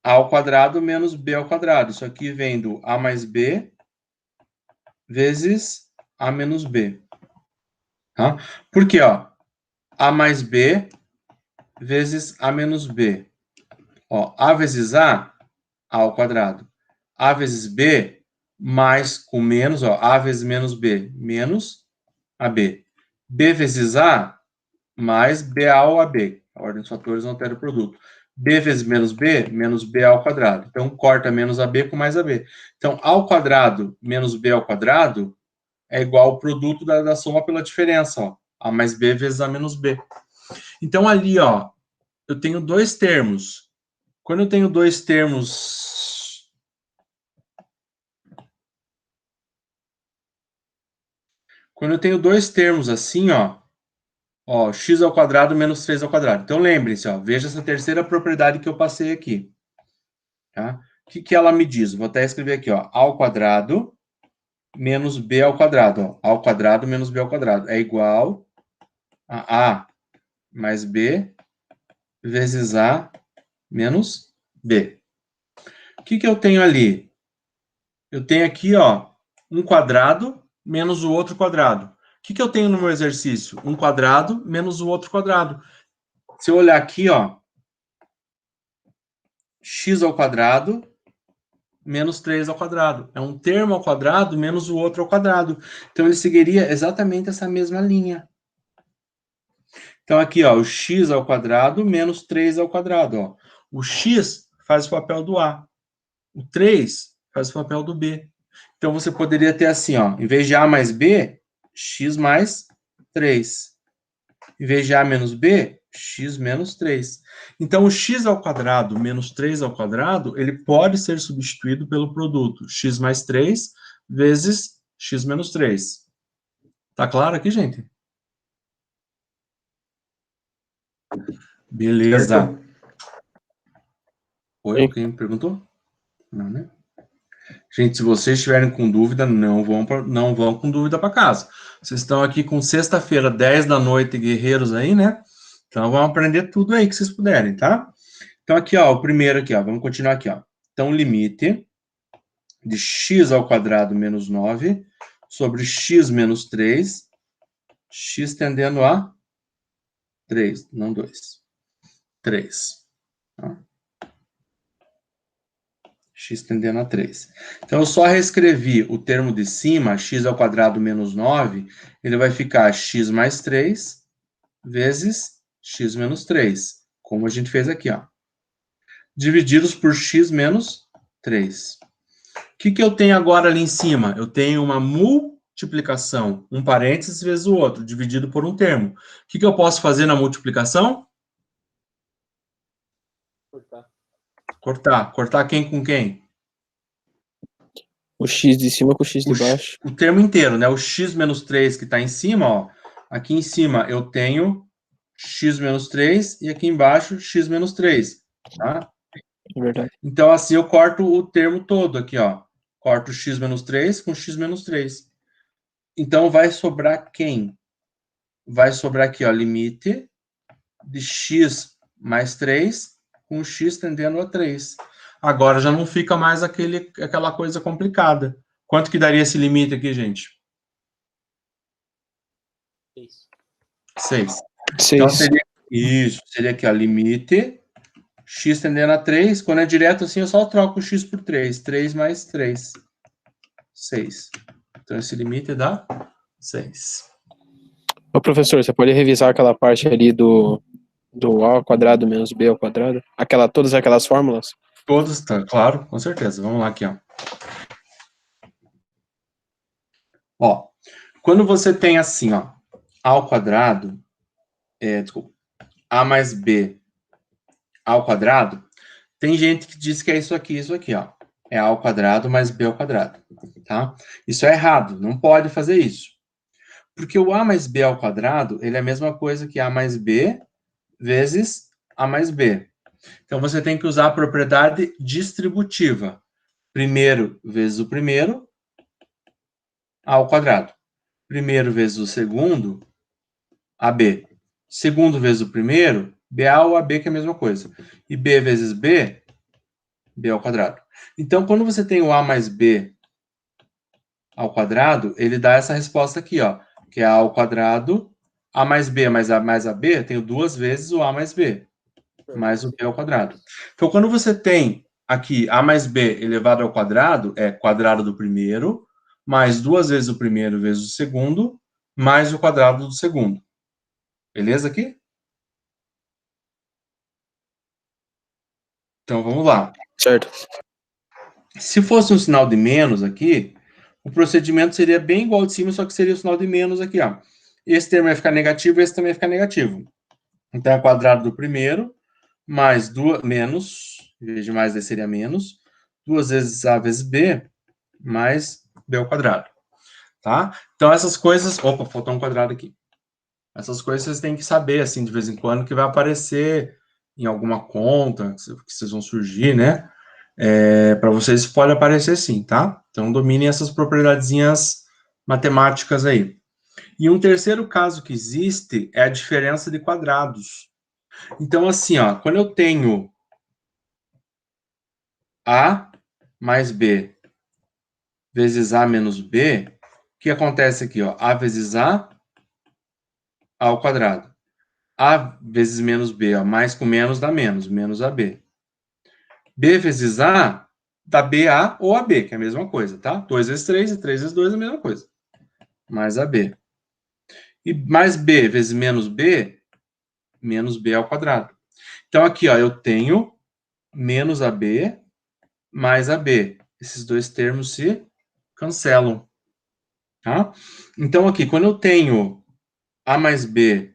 a ao quadrado menos b ao quadrado. Isso aqui vem do a mais b vezes a menos b. Tá? Por quê? Ó, a mais b vezes a menos b. Ó, a vezes a ao quadrado. A vezes b, mais com menos, ó, a vezes menos b, menos ab. B vezes a, mais ba ao ab. A ordem dos fatores não altera o produto. B vezes menos b ao quadrado. Então, corta menos ab com mais ab. Então, ao quadrado menos b ao quadrado é igual ao produto da soma pela diferença, ó. A mais b vezes a menos b. Então, ali, ó, eu tenho dois termos. Quando eu tenho dois termos... Quando eu tenho dois termos assim, ó, x ao quadrado menos 3 ao quadrado. Então, lembrem-se, ó, veja essa terceira propriedade que eu passei aqui. Tá? O que ela me diz? Vou até escrever aqui, ó, ao quadrado menos b ao quadrado. Ó, ao quadrado menos b ao quadrado é igual a mais b vezes a menos b. O que eu tenho ali? Eu tenho aqui, ó, um quadrado menos o outro quadrado. O que eu tenho no meu exercício? Um quadrado menos o outro quadrado. Se eu olhar aqui, ó, x ao quadrado menos 3 ao quadrado. É um termo ao quadrado menos o outro ao quadrado. Então, ele seguiria exatamente essa mesma linha. Então, aqui, ó, o x ao quadrado menos 3 ao quadrado. Ó. O x faz o papel do A. O 3 faz o papel do B. Então, você poderia ter assim, ó, em vez de A mais B, x mais 3. Em vez de A menos B, x menos 3. Então, o x ao quadrado menos 3 ao quadrado, ele pode ser substituído pelo produto x mais 3 vezes x menos 3. Tá claro aqui, gente? Beleza.
Certo.
Oi, quem me perguntou? Não, né? Gente, se vocês estiverem com dúvida, não vão com dúvida para casa. Vocês estão aqui com sexta-feira, 10 da noite, guerreiros aí, né? Então, vamos aprender tudo aí que vocês puderem, tá? Então, aqui, ó, o primeiro aqui, ó, vamos continuar aqui, ó. Então, limite de x ao quadrado menos 9 sobre x menos 3, x tendendo a 3, não 2. 3. Tá? X tendendo a 3. Então, eu só reescrevi o termo de cima, x ao quadrado menos 9, ele vai ficar x mais 3 vezes x menos 3, como a gente fez aqui, ó. Divididos por x menos 3. O que eu tenho agora ali em cima? Eu tenho uma multiplicação, um parênteses vezes o outro, dividido por um termo. O que eu posso fazer na multiplicação? Cortar. Cortar quem com quem?
O x de cima com o x de baixo.
O termo inteiro, né? O x menos 3 que está em cima, ó. Aqui em cima eu tenho x menos 3 e aqui embaixo x menos 3, tá?
É verdade.
Então, assim, eu corto o termo todo aqui, ó. Corto x menos 3 com x menos 3. Então, vai sobrar quem? Vai sobrar aqui, ó, limite de x mais 3 com x tendendo a 3. Agora já não fica mais aquela coisa complicada. Quanto que daria esse limite aqui, gente? 6. Então, seria aqui, ó, limite x tendendo a 3. Quando é direto assim, eu só troco o x por 3. 3 mais 3. 6. Então, esse limite dá 6.
Ô, professor, você pode revisar aquela parte ali do a ao quadrado menos b ao quadrado? Todas aquelas fórmulas?
Todas, tá, claro, com certeza. Vamos lá aqui, ó. Ó, quando você tem assim, ó, a ao quadrado, desculpa, a mais b ao quadrado, tem gente que diz que é isso aqui, ó. É a ao quadrado mais b ao quadrado, tá? Isso é errado, não pode fazer isso. Porque o a mais b ao quadrado, ele é a mesma coisa que a mais b vezes a mais b. Então, você tem que usar a propriedade distributiva. Primeiro vezes o primeiro, a ao quadrado. Primeiro vezes o segundo, AB. Segundo vezes o primeiro, BA ou AB, que é a mesma coisa. E B vezes B, B ao quadrado. Então, quando você tem o A mais B ao quadrado, ele dá essa resposta aqui, ó, que é A ao quadrado, A mais B mais A B, eu tenho duas vezes o A mais B, mais o B ao quadrado. Então, quando você tem aqui A mais B elevado ao quadrado, é quadrado do primeiro, mais duas vezes o primeiro vezes o segundo, mais o quadrado do segundo. Beleza aqui? Então, vamos lá.
Certo.
Se fosse um sinal de menos aqui, o procedimento seria bem igual ao de cima, só que seria o sinal de menos aqui, ó. Esse termo vai ficar negativo, esse também vai ficar negativo. Então, é quadrado do primeiro, mais menos, em vez de mais, daí seria menos, 2 vezes A vezes B, mais B ao quadrado. Tá? Então, essas coisas... Opa, faltou um quadrado aqui. Essas coisas vocês têm que saber, assim, de vez em quando, que vai aparecer em alguma conta, que vocês vão surgir, né? Para vocês pode aparecer sim, tá? Então, dominem essas propriedadezinhas matemáticas aí. E um terceiro caso que existe é a diferença de quadrados. Então, assim, ó, quando eu tenho A mais B vezes A menos B, o que acontece aqui, ó? A vezes A ao quadrado. A vezes menos B, ó, mais com menos dá menos, menos AB. B vezes A dá BA ou AB, que é a mesma coisa, tá? 2 vezes 3 e 3 vezes 2 é a mesma coisa. Mais AB. E mais B vezes menos B, menos B ao quadrado. Então, aqui, ó, eu tenho menos AB mais AB. Esses dois termos se cancelam. Tá? Então, aqui, quando eu tenho A mais B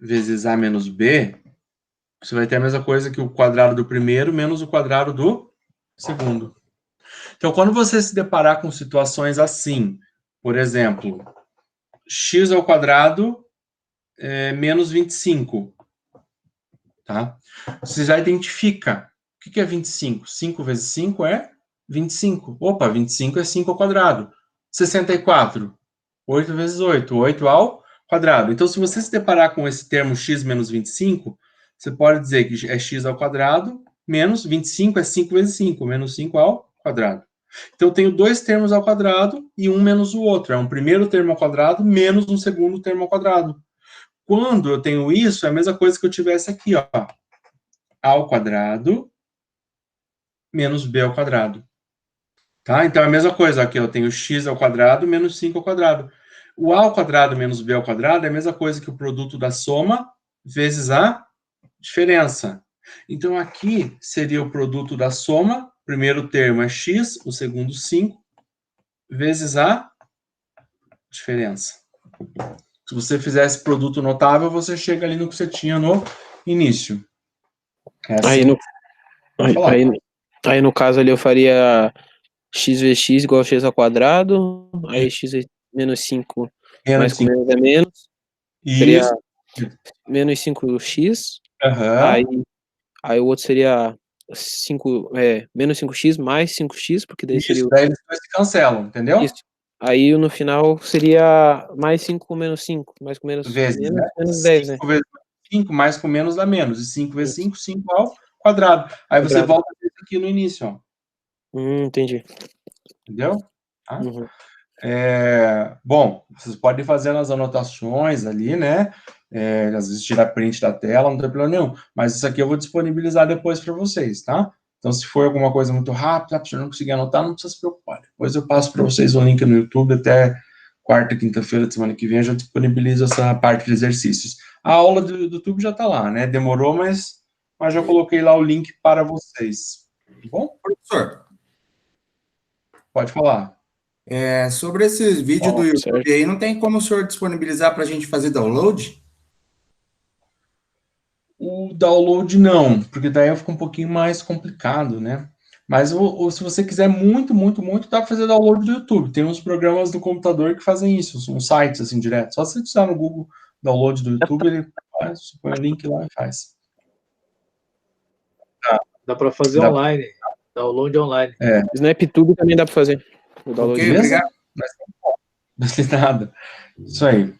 vezes A menos B, você vai ter a mesma coisa que o quadrado do primeiro menos o quadrado do segundo. Então, quando você se deparar com situações assim, por exemplo, x ao quadrado menos 25, tá? Você já identifica. O que é 25? 5 vezes 5 é 25. Opa, 25 é 5 ao quadrado. 64. 8 vezes 8. 8 ao quadrado. Então, se você se deparar com esse termo x menos 25, você pode dizer que é x ao quadrado menos 25 é 5 vezes 5, menos 5 ao quadrado. Então, eu tenho dois termos ao quadrado e um menos o outro. É um primeiro termo ao quadrado menos um segundo termo ao quadrado. quando eu tenho isso, é a mesma coisa que eu tivesse aqui, ó. A ao quadrado menos b ao quadrado. Tá? Então, é a mesma coisa. Aqui eu tenho x ao quadrado menos 5 ao quadrado. O a ao quadrado menos b ao quadrado é a mesma coisa que o produto da soma vezes a diferença. Então, aqui seria o produto da soma. O primeiro termo é x, o segundo 5, vezes a diferença. Se você fizesse produto notável, você chega ali no que você tinha no início. É assim.
Aí, no caso ali, eu faria x vezes x igual a x ao quadrado, aí x menos 5 mais com menos é menos, seria menos 5x, aí o outro seria menos 5x mais 5x, porque daí seria...
daí eles se cancelam, entendeu?
Isso. Aí no final seria mais 5 com menos 5, mais com menos,
vezes, né?
menos 10, né?
5 vezes 5, mais com menos dá menos, e 5 vezes 5, 5 ao quadrado. Aí você volta aqui no início, ó.
Entendi.
Entendeu? Tá? Bom, vocês podem fazer as anotações ali, né? Às vezes tirar print da tela, não tem problema nenhum. Mas isso aqui eu vou disponibilizar depois para vocês, tá? Então, se for alguma coisa muito rápida, se você não conseguir anotar, não precisa se preocupar. Depois eu passo para vocês o link no YouTube até quarta, quinta-feira da semana que vem, eu já disponibilizo essa parte de exercícios. A aula do YouTube já está lá, né? Demorou, mas já coloquei lá o link para vocês. Tá bom?
Professor.
Pode falar.
Sobre esses vídeos do YouTube aí, não tem como o senhor disponibilizar para a gente fazer download?
O download não, porque daí fica um pouquinho mais complicado, né? Mas se você quiser muito, dá para fazer download do YouTube. Tem uns programas do computador que fazem isso, uns sites assim direto. Só se você digitar no Google download do YouTube, ele faz, põe o link lá e faz.
Dá para fazer online, download online.
SnapTube também dá para fazer. O download.
Ok, obrigado.
Não tem nada. Isso aí.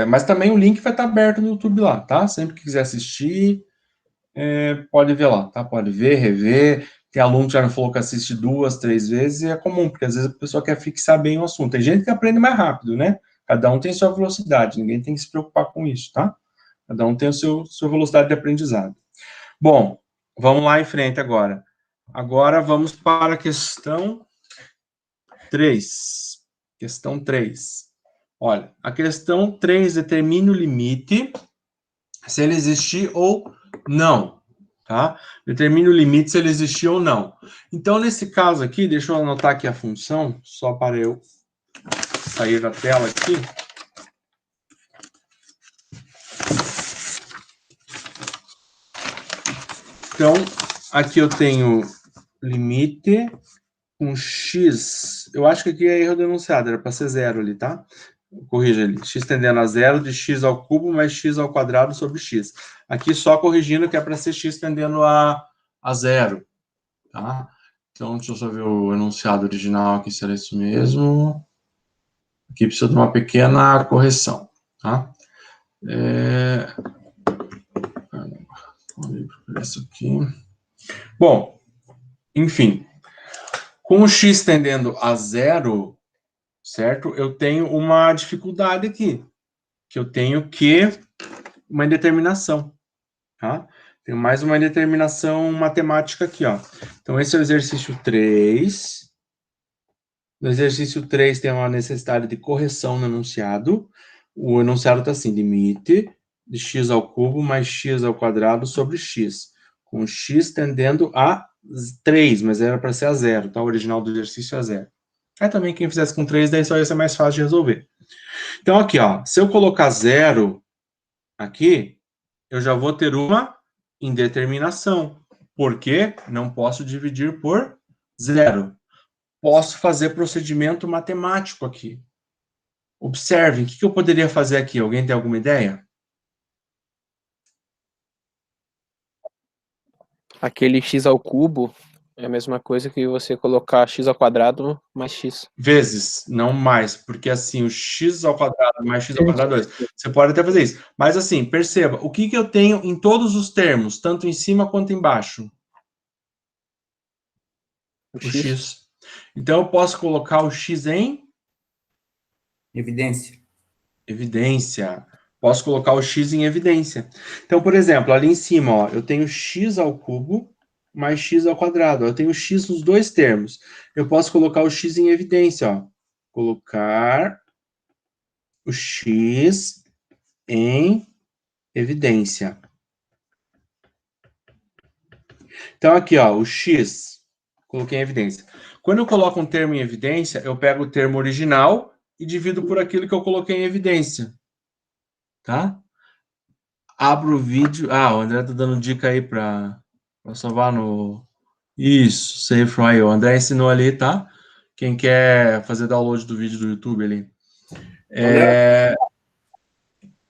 Mas também o link vai estar aberto no YouTube lá, tá? Sempre que quiser assistir, pode ver lá, tá? Pode ver, rever. Tem aluno que já falou que assiste 2, 3 vezes, e é comum, porque às vezes a pessoa quer fixar bem o assunto. Tem gente que aprende mais rápido, né? Cada um tem sua velocidade, ninguém tem que se preocupar com isso, tá? Cada um tem sua velocidade de aprendizado. Bom, vamos lá em frente agora. Agora vamos para a questão 3. Questão 3. Olha, a questão 3 determina o limite se ele existir ou não, tá? Determina o limite se ele existir ou não. Então, nesse caso aqui, deixa eu anotar aqui a função, só para eu sair da tela aqui. Então, aqui eu tenho limite com x, eu acho que aqui é erro denunciado, era para ser 0 ali, tá? Corrija ali, x tendendo a 0 de x ao cubo mais x ao quadrado sobre x. Aqui só corrigindo que é para ser x tendendo a 0, tá? Então, deixa eu só ver o enunciado original aqui, se era isso mesmo. Aqui precisa de uma pequena correção, tá? Vamos ver isso aqui. Bom, enfim, com o x tendendo a 0, certo? Eu tenho uma dificuldade aqui, que eu tenho uma indeterminação, tá? Tenho mais uma indeterminação matemática aqui, ó. Então, esse é o exercício 3. No exercício 3 tem uma necessidade de correção no enunciado. O enunciado está assim, limite de x ao cubo mais x ao quadrado sobre x, com x tendendo a 3, mas era para ser a 0, tá? O original do exercício é 0. Aí também quem fizesse com 3, daí só ia ser mais fácil de resolver. Então, aqui, ó, se eu colocar 0 aqui, eu já vou ter uma indeterminação, porque não posso dividir por 0. Posso fazer procedimento matemático aqui. Observem, o que eu poderia fazer aqui? Alguém tem alguma ideia?
Aquele x ao cubo é a mesma coisa que você colocar x ao quadrado mais x.
Vezes, não mais, porque assim, o x ao quadrado mais x ao quadrado é 2. Você pode até fazer isso. Mas assim, perceba, o que eu tenho em todos os termos, tanto em cima quanto embaixo? O x. Então, eu posso colocar o x em
evidência.
Evidência. Posso colocar o x em evidência. Então, por exemplo, ali em cima, ó, eu tenho x ao cubo mais x ao quadrado. Eu tenho x nos dois termos. Eu posso colocar o x em evidência, ó. Colocar o x em evidência. Então, aqui, ó, o x, coloquei em evidência. Quando eu coloco um termo em evidência, eu pego o termo original e divido por aquilo que eu coloquei em evidência. Tá? Abro o vídeo. Ah, o André tá dando dica aí para salvar no... Isso, Save from IO. O André ensinou ali, tá? Quem quer fazer download do vídeo do YouTube ali.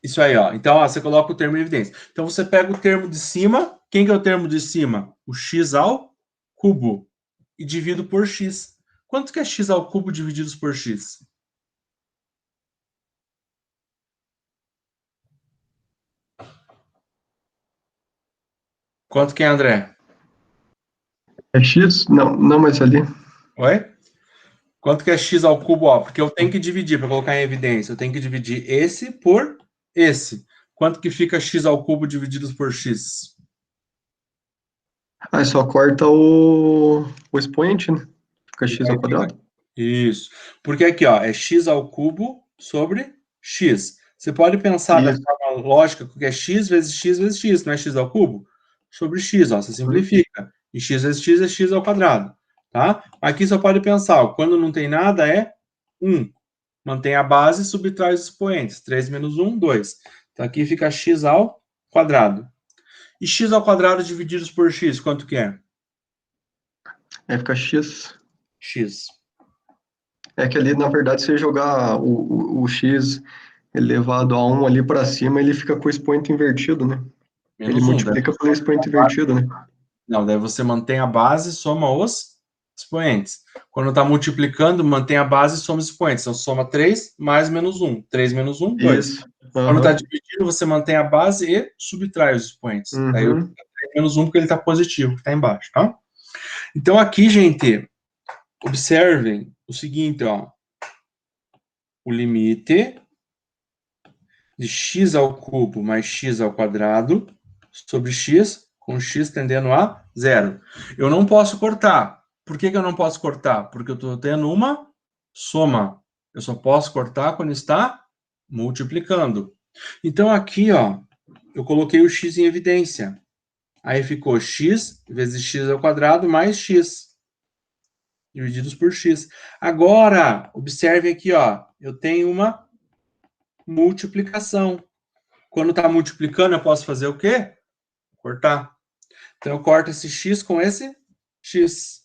Isso aí, ó. Então, ó, você coloca o termo em evidência. Então, você pega o termo de cima. Quem que é o termo de cima? O x ao cubo. E divido por x. Quanto que é x ao cubo divididos por x? Quanto que é, André?
É x? Não, mas ali.
Oi? Quanto que é x ao cubo? Ó, porque eu tenho que dividir, para colocar em evidência, eu tenho que dividir esse por esse. Quanto que fica x ao cubo divididos por x?
Ah, só corta o expoente, né? Fica x ao quadrado.
Isso. Porque aqui, ó, é x ao cubo sobre x. Você pode pensar da forma lógica que é x vezes x vezes x, não é x ao cubo? Sobre x, ó, você simplifica. E x vezes x é x ao quadrado. Tá? Aqui só pode pensar, ó, quando não tem nada é 1. Mantém a base e subtrai os expoentes. 3 menos 1, 2. Então aqui fica x ao quadrado. E x ao quadrado divididos por x, quanto que é?
Fica x.
X.
É que ali, na verdade, se você jogar o x elevado a 1 ali para cima, ele fica com o expoente invertido, né?
Menos
Ele
1,
multiplica pelo expoente invertido, né?
Não, daí você mantém a base e soma os expoentes. Quando está multiplicando, mantém a base e soma os expoentes. Então, soma 3 mais menos 1. 3 menos 1, 2.
Isso.
Quando está dividindo, você mantém a base e subtrai os expoentes. Daí eu 3 menos 1 porque ele está positivo, que está embaixo, tá? Então, aqui, gente, observem o seguinte, ó. O limite de x ao cubo mais x ao quadrado sobre x, com x tendendo a 0. Eu não posso cortar. Por que eu não posso cortar? Porque eu estou tendo uma soma. Eu só posso cortar quando está multiplicando. Então, aqui, ó, eu coloquei o x em evidência. Aí ficou x vezes x ao quadrado mais x, divididos por x. Agora, observe aqui, ó, eu tenho uma multiplicação. Quando está multiplicando, eu posso fazer o quê? Cortar. Então, eu corto esse x com esse x.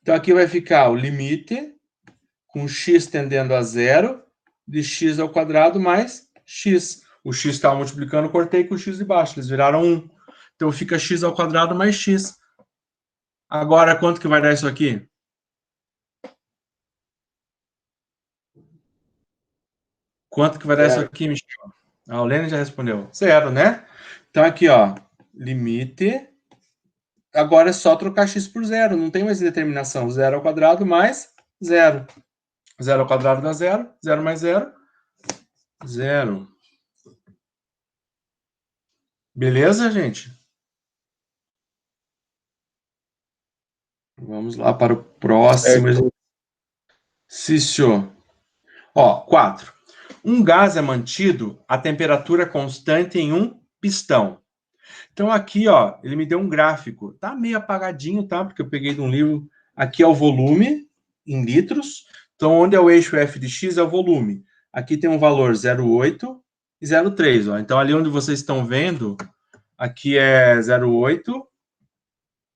Então, aqui vai ficar o limite com x tendendo a 0 de x ao quadrado mais x. O x estava multiplicando, cortei com o x de baixo. Eles viraram 1. Então, fica x ao quadrado mais x. Agora, quanto que vai dar isso aqui? Quanto que vai dar isso aqui, Michel? A Olene já respondeu. 0, né? Então, aqui, ó. Limite. Agora é só trocar x por 0. Não tem mais determinação. 0 ao quadrado mais 0. 0 ao quadrado dá 0. 0 mais 0. 0. Beleza, gente? Vamos lá para o próximo exercício. Ó, 4. Um gás é mantido a temperatura constante em um pistão. Então, aqui, ó, ele me deu um gráfico. Tá meio apagadinho, tá? Porque eu peguei de um livro. Aqui é o volume, em litros. Então, onde é o eixo f de x é o volume. Aqui tem um valor 0,8 e 0,3, ó. Então, ali onde vocês estão vendo, aqui é 0,8,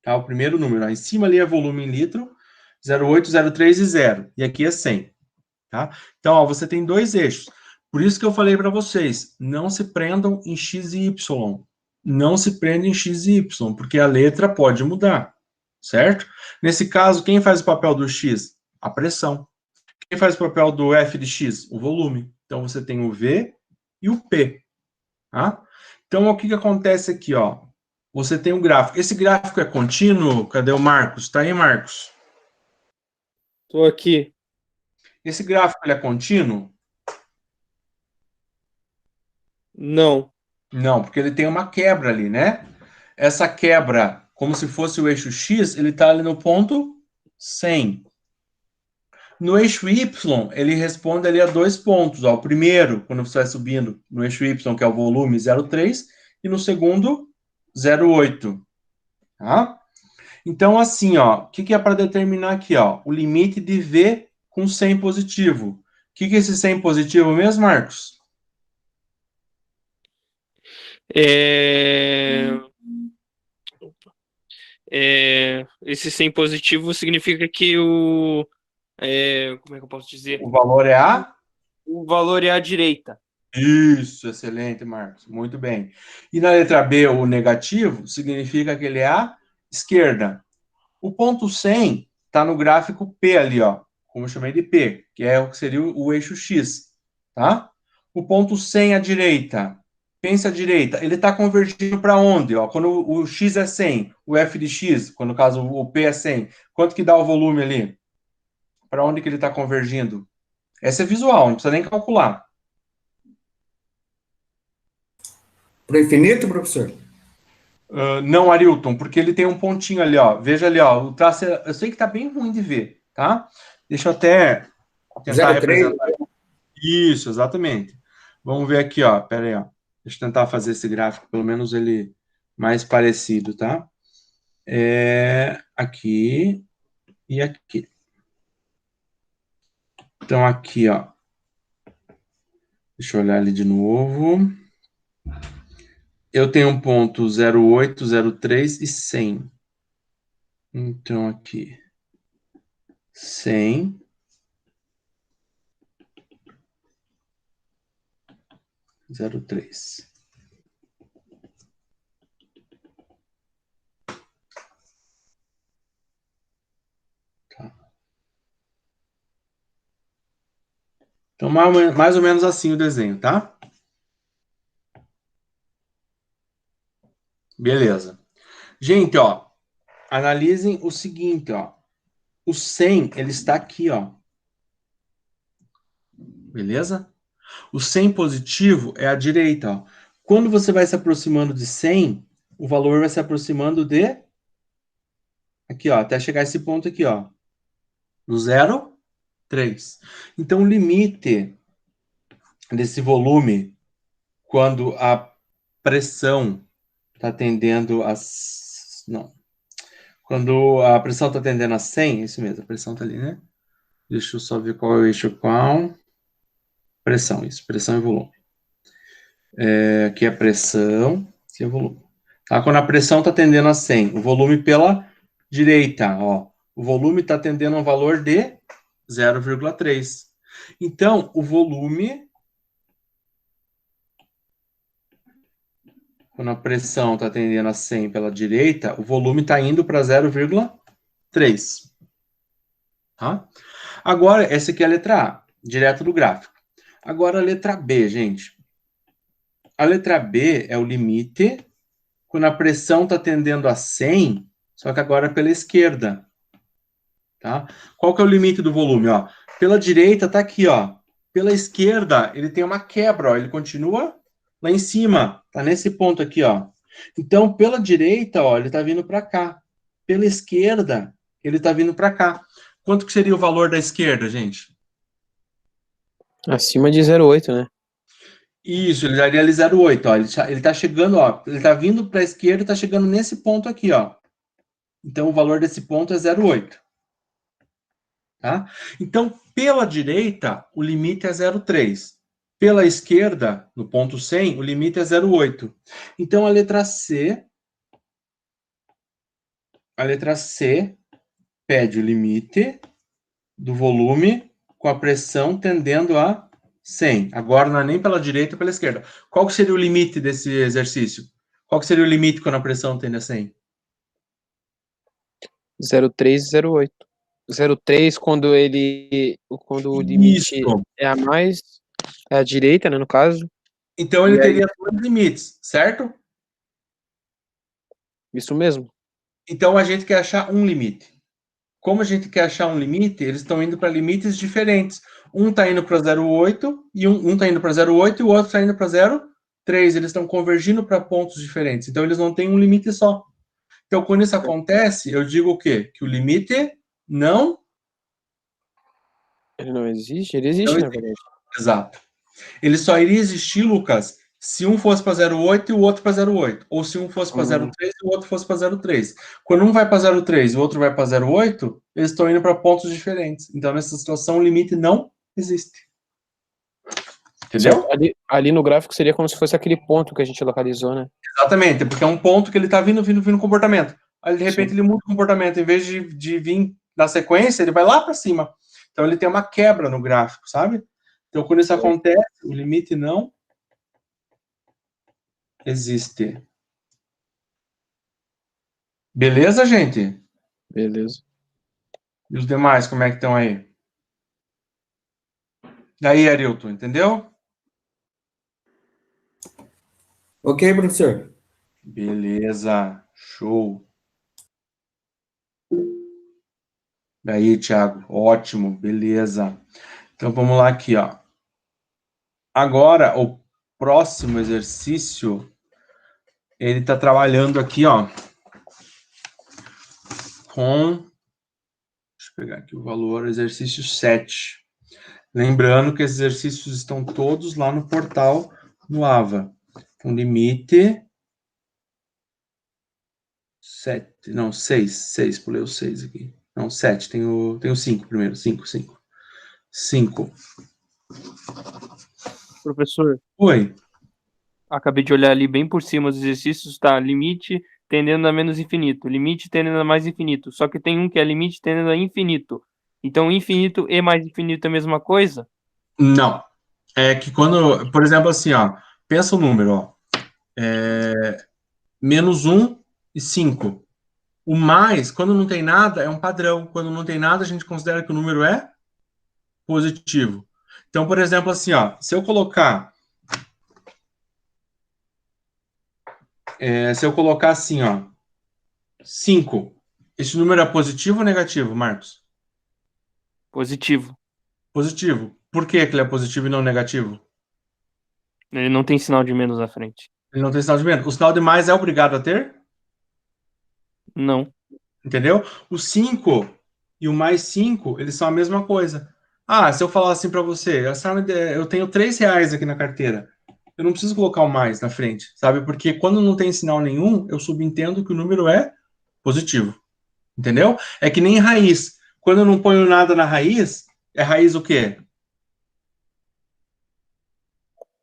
tá? O primeiro número. Ó. Em cima ali é volume em litro, 0,8, 0,3 e 0. E aqui é 100, tá? Então, ó, você tem dois eixos. Por isso que eu falei para vocês, não se prendam em x e y. Não se prenda em x e y, porque a letra pode mudar, certo? Nesse caso, quem faz o papel do x? A pressão. Quem faz o papel do f de x? O volume. Então, você tem o v e o p. Tá? Então, o que acontece aqui? Ó? Você tem um gráfico. Esse gráfico é contínuo? Cadê o Marcos? Tá aí, Marcos?
Estou aqui.
Esse gráfico ele é contínuo?
Não.
Não, porque ele tem uma quebra ali, né? Essa quebra, como se fosse o eixo X, ele está ali no ponto 100. No eixo Y, ele responde ali a 2 pontos. Ó. O primeiro, quando você vai subindo no eixo Y, que é o volume 0,3, e no segundo, 0,8. Tá? Então, assim, ó, o que é para determinar aqui? Ó? O limite de V com 100 positivo. O que é esse 100 positivo mesmo, Marcos?
Esse 100 positivo significa que como é que eu posso dizer?
O valor é a?
O valor é à direita.
Isso, excelente, Marcos. Muito bem. E na letra B, o negativo, significa que ele é à esquerda. O ponto 100 está no gráfico P ali, ó, como eu chamei de P, que é o que seria o eixo X, tá? O ponto 100 à direita, pensa à direita, ele está convergindo para onde? Ó? Quando o X é 100, o F de X, quando no caso o P é 100, quanto que dá o volume ali? Para onde que ele está convergindo? Essa é visual, não precisa nem calcular.
Para o infinito, professor?
Não, Arilton, porque ele tem um pontinho ali, ó. Veja ali, ó. O traço, eu sei que tá bem ruim de ver, tá? Deixa eu até tentar
0,3.
representar. Isso, exatamente. Vamos ver aqui, ó. Pera aí, ó. Deixa eu tentar fazer esse gráfico, pelo menos ele mais parecido, tá? Aqui e aqui. Então, aqui, ó. Deixa eu olhar ali de novo. Eu tenho um ponto 0,8, 0,3 e 100. Então, aqui. 100. 0,3. Tá. Então, mais ou menos assim o desenho, tá? Beleza. Gente, ó, analisem o seguinte, ó. O 100, ele está aqui, ó. Beleza? O 100 positivo é à direita, ó. Quando você vai se aproximando de 100, o valor vai se aproximando de... Aqui, ó, até chegar a esse ponto aqui, ó. Do 0,3. Então, o limite desse volume, quando a pressão está tendendo a... Não. Quando a pressão está tendendo a 100, isso mesmo, a pressão está ali, né? Deixa eu só ver qual é o eixo qual. Pressão, isso, pressão e volume. Aqui é pressão, aqui é volume. Tá? Quando a pressão está tendendo a 100, o volume pela direita, ó. O volume está tendendo a um valor de 0,3. Então, o volume... Quando a pressão está tendendo a 100 pela direita, o volume está indo para 0,3. Tá? Agora, essa aqui é a letra A, direto do gráfico. Agora, a letra B, gente. A letra B é o limite quando a pressão está tendendo a 100, só que agora pela esquerda. Tá? Qual que é o limite do volume? Ó? Pela direita está aqui, ó. Pela esquerda, ele tem uma quebra, ó. Ele continua lá em cima, tá nesse ponto aqui, ó. Então, pela direita, ó, ele tá vindo para cá. Pela esquerda, ele tá vindo para cá. Quanto que seria o valor da esquerda, gente?
Acima de 0,8, né?
Isso, ele daria ali 0,8, ó. Ele tá chegando, ó. Ele tá vindo para a esquerda e tá chegando nesse ponto aqui, ó. Então, o valor desse ponto é 0,8. Tá? Então, pela direita, o limite é 0,3. Pela esquerda, no ponto 100, o limite é 0,8. Então, a letra C pede o limite do volume com a pressão tendendo a 100. Agora, não é nem pela direita, pela esquerda. Qual que seria o limite desse exercício? Qual que seria o limite quando a pressão tende a 100?
0,3 e 0,8. 0,3 quando o limite é a mais, é a direita, né, no caso.
Então ele teria dois limites, certo?
Isso mesmo.
Então a gente quer achar um limite. como a gente quer achar um limite, eles estão indo para limites diferentes. Um está indo para 0,8 e um está indo para 0,8 e o outro está indo para 0,3. Eles estão convergindo para pontos diferentes. Então, eles não têm um limite só. Então, quando isso acontece, eu digo o quê? Que o limite não...
Ele não existe? Ele existe, na verdade.
Exato. Ele só iria existir, Lucas, se um fosse para 0,8 e o outro para 0,8. Ou se um fosse para 0,3 e o outro fosse para 0,3. Quando um vai para 0,3 e o outro vai para 0,8, eles estão indo para pontos diferentes. Então, nessa situação, o limite não existe. Entendeu?
Ali no gráfico seria como se fosse aquele ponto que a gente localizou, né?
Exatamente, porque é um ponto que ele está vindo comportamento. Aí, de repente, ele muda o comportamento. Em vez de vir na sequência, ele vai lá para cima. Então, ele tem uma quebra no gráfico, sabe? Então, quando isso acontece, o limite não existe. Beleza, gente?
Beleza.
E os demais, como é que estão aí? E aí, Arilton, entendeu?
Ok, professor.
Beleza, show. E aí, Thiago, ótimo, beleza. Então, vamos lá aqui, ó. Agora, o próximo exercício, ele está trabalhando aqui, ó, com... Deixa eu pegar aqui o valor, exercício 7. Lembrando que esses exercícios estão todos lá no portal, no AVA. Então, limite... 7, não, 6, pulei o 6 aqui. Não, 7, tem o 5 primeiro, 5.
Professor.
Oi.
Acabei de olhar ali bem por cima os exercícios, tá? Limite tendendo a menos infinito, limite tendendo a mais infinito. Só que tem um que é limite tendendo a infinito. Então, infinito e mais infinito é a mesma coisa?
Não. É que quando, por exemplo, assim, ó, pensa o número, ó. Menos 1 e 5. O mais, quando não tem nada, é um padrão. Quando não tem nada, a gente considera que o número é positivo. Então, por exemplo, assim, ó, se eu colocar assim, ó, 5, esse número é positivo ou negativo, Marcos?
Positivo.
Positivo. Por que ele é positivo e não negativo?
Ele não tem sinal de menos na frente.
Ele não tem sinal de menos. O sinal de mais é obrigado a ter?
Não.
Entendeu? O 5 e o mais 5, eles são a mesma coisa. Ah, se eu falar assim para você, eu tenho R$3 aqui na carteira. Eu não preciso colocar o mais na frente, sabe? Porque quando não tem sinal nenhum, eu subentendo que o número é positivo. Entendeu? É que nem raiz. Quando eu não ponho nada na raiz, é raiz o quê?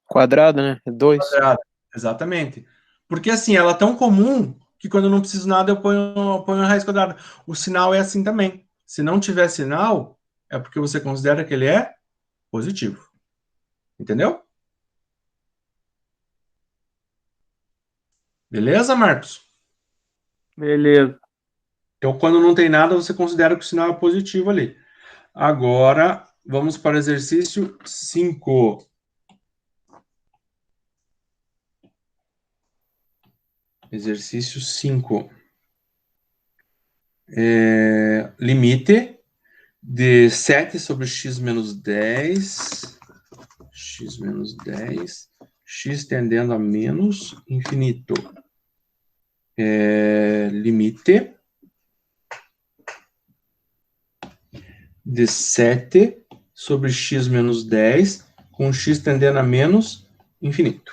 Quadrado, né? 2.
Quadrado. Exatamente. Porque assim, ela é tão comum que quando eu não preciso nada, eu ponho a raiz quadrada. O sinal é assim também. Se não tiver sinal, é porque você considera que ele é positivo. Entendeu? Beleza, Marcos?
Beleza.
Então, quando não tem nada, você considera que o sinal é positivo ali. Agora, vamos para o exercício 5. Exercício 5. Limite de 7 sobre x menos 10, x menos 10, x tendendo a menos infinito. Limite de 7 sobre x menos 10, com x tendendo a menos infinito.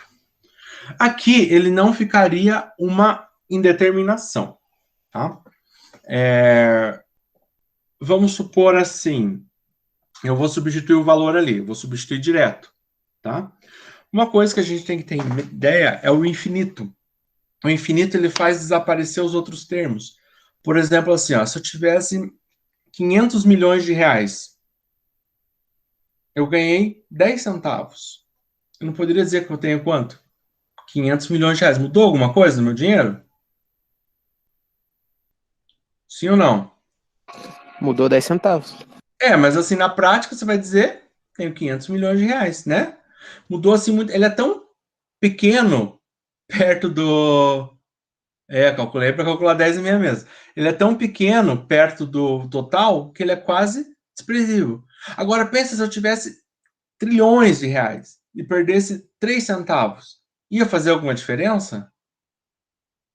Aqui, ele não ficaria uma indeterminação, tá? Vamos supor assim, eu vou substituir o valor ali, vou substituir direto, tá? Uma coisa que a gente tem que ter ideia é o infinito. O infinito, ele faz desaparecer os outros termos. Por exemplo, assim, ó, se eu tivesse 500 milhões de reais, eu ganhei 10 centavos. Eu não poderia dizer que eu tenho quanto? 500 milhões de reais. Mudou alguma coisa no meu dinheiro? Sim ou não?
Mudou 10 centavos.
Mas assim, na prática, você vai dizer, tenho 500 milhões de reais, né? Mudou assim muito. Ele é tão pequeno perto Calculei para calcular 10 em minha mesa. Ele é tão pequeno, perto do total, que ele é quase desprezível. Agora, pensa se eu tivesse trilhões de reais e perdesse 3 centavos. Ia fazer alguma diferença?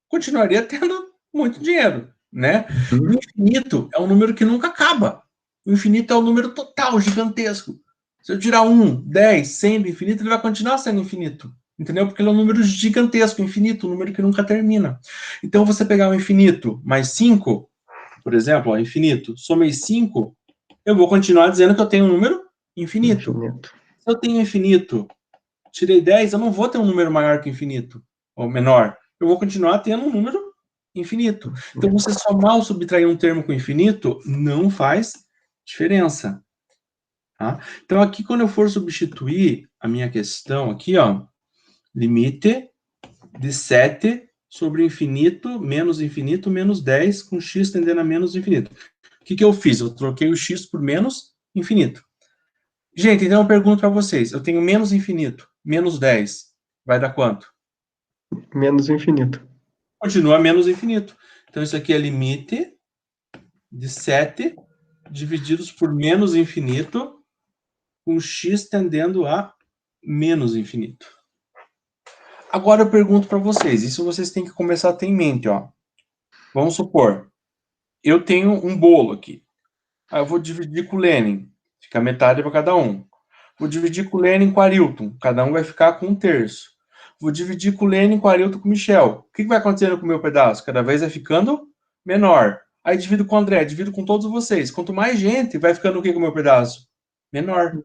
Continuaria tendo muito dinheiro, né? O infinito é um número que nunca acaba. O infinito é um número total, gigantesco. Se eu tirar 1, 10, 100 do infinito, ele vai continuar sendo infinito. Entendeu? Porque ele é um número gigantesco, infinito, um número que nunca termina. Então, você pegar o infinito mais 5, por exemplo, infinito, somei 5, eu vou continuar dizendo que eu tenho um número infinito. Se eu tenho infinito, tirei 10, eu não vou ter um número maior que infinito, ou menor. Eu vou continuar tendo um número infinito. Então, você somar ou subtrair um termo com infinito não faz diferença. Tá? Então, aqui, quando eu for substituir a minha questão aqui, ó, limite de 7 sobre infinito, menos 10, com x tendendo a menos infinito. O que eu fiz? Eu troquei o x por menos infinito. Gente, então eu pergunto para vocês, eu tenho menos infinito, menos 10, vai dar quanto?
Menos infinito.
Continua menos infinito. Então, isso aqui é limite de 7 divididos por menos infinito, com x tendendo a menos infinito. Agora eu pergunto para vocês, isso vocês têm que começar a ter em mente, ó. Vamos supor, eu tenho um bolo aqui. Aí eu vou dividir com o Lenin, fica metade para cada um. Vou dividir com o Lenin com o Arilton, cada um vai ficar com 1/3. Vou dividir com o Lenin, com o Arilton, com o Michel. O que vai acontecendo com o meu pedaço? Cada vez vai ficando menor. Aí divido com o André, divido com todos vocês. Quanto mais gente, vai ficando o que com o meu pedaço? Menor.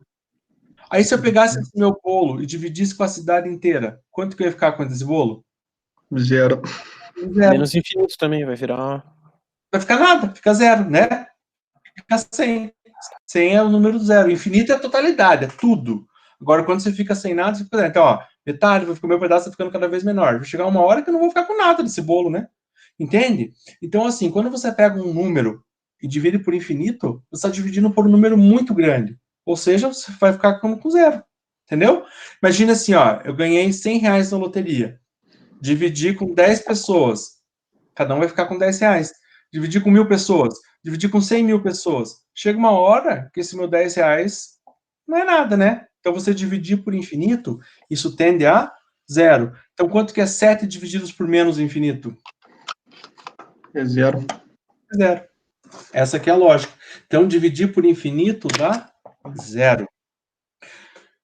Aí se eu pegasse esse meu bolo e dividisse com a cidade inteira, quanto que eu ia ficar com esse bolo?
0.
Menos infinito também, vai virar...
Vai ficar nada, fica 0, né? Fica 100. 100 é o número 0. Infinito é a totalidade, é tudo. Agora, quando você fica sem nada, você fica... Então, ó, metade, o meu pedaço tá ficando cada vez menor. Vai chegar uma hora que eu não vou ficar com nada desse bolo, né? Entende? Então, assim, quando você pega um número e divide por infinito, você está dividindo por um número muito grande. Ou seja, você vai ficar com 0. Entendeu? Imagina assim, ó, eu ganhei 100 reais na loteria. Dividi com 10 pessoas. Cada um vai ficar com 10 reais. Dividir com 1.000 pessoas. Dividir com 100.000 pessoas. Chega uma hora que esse meu 10 reais não é nada, né? Então, você dividir por infinito, isso tende a 0. Então, quanto que é 7 divididos por menos infinito?
É 0.
0. Essa aqui é a lógica. Então, dividir por infinito dá 0.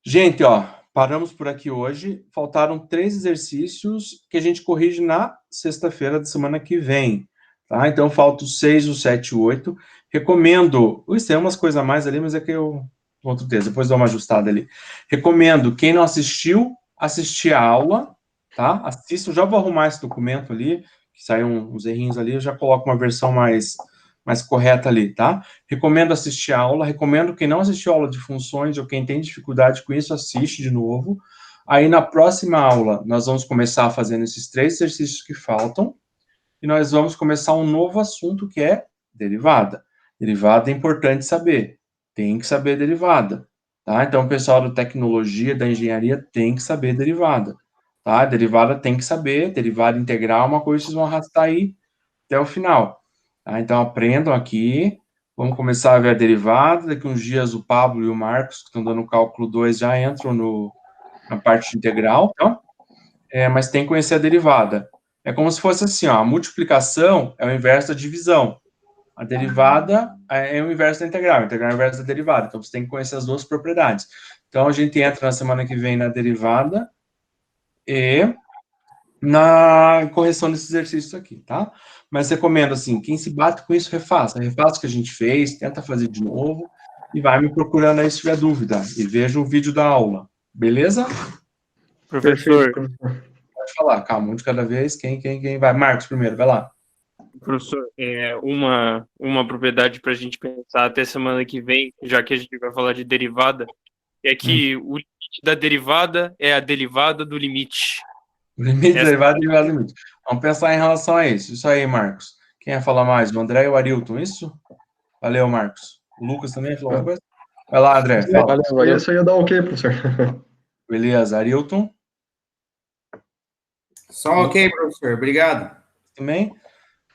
Gente, ó, paramos por aqui hoje. Faltaram 3 exercícios que a gente corrige na sexta-feira da semana que vem. Tá? Então, falta o 6, o 7 e o 8. Recomendo... Tem umas coisas a mais ali, mas é que eu... Outro texto, depois dou uma ajustada ali. Recomendo, quem não assistiu, assistir a aula, tá? Assista, eu já vou arrumar esse documento ali, que saiu uns errinhos ali, eu já coloco uma versão mais correta ali, tá? Recomendo assistir a aula, recomendo quem não assistiu a aula de funções ou quem tem dificuldade com isso, assiste de novo. Aí, na próxima aula, nós vamos começar fazendo esses 3 exercícios que faltam, e nós vamos começar um novo assunto que é derivada. Derivada é importante saber. Tem que saber derivada, tá? Então, o pessoal da tecnologia, da engenharia, tem que saber derivada, tá? Derivada tem que saber, derivada integral é uma coisa que vocês vão arrastar aí até o final, tá? Então, aprendam aqui, vamos começar a ver a derivada, daqui uns dias o Pablo e o Marcos, que estão dando cálculo 2, já entram na parte integral, tá? Mas tem que conhecer a derivada. É como se fosse assim, ó, a multiplicação é o inverso da divisão. A derivada é o inverso da integral. A integral é o inverso da derivada. Então, você tem que conhecer as duas propriedades. Então, a gente entra na semana que vem na derivada e na correção desses exercícios aqui, tá? Mas recomendo, assim, quem se bate com isso, refaça. Refaça o que a gente fez, tenta fazer de novo e vai me procurando aí se tiver dúvida. E veja o vídeo da aula. Beleza?
Professor.
Pode falar. Calma, um de cada vez. Quem vai? Marcos primeiro, vai lá.
Professor, uma propriedade para a gente pensar até semana que vem, já que a gente vai falar de derivada, é que o limite da derivada é a derivada do limite.
O limite da derivada é a derivada do limite. Vamos pensar em relação a isso. Isso aí, Marcos. Quem ia falar mais? O André e o Arilton, isso? Valeu, Marcos. O Lucas também falou alguma coisa? Vai lá, André.
Valeu. Isso aí ia dar ok, professor.
Beleza. Arilton?
Só ok, professor. Obrigado.
também?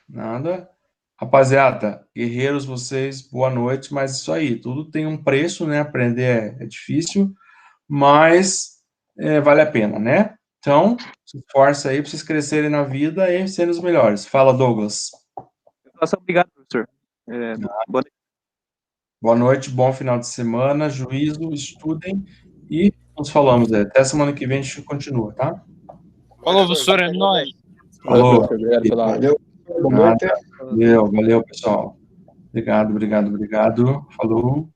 Nada. Rapaziada, guerreiros vocês, boa noite, mas isso aí, tudo tem um preço, né? Aprender é difícil, mas vale a pena, né? Então, se esforça aí para vocês crescerem na vida e serem os melhores. Fala, Douglas.
Obrigado, professor.
Boa noite, bom final de semana, juízo, estudem e nos falamos aí. Até semana que vem a gente continua, tá?
Falou, professor, é nóis.
Falou.
Valeu.
Valeu, pessoal. Obrigado. Falou.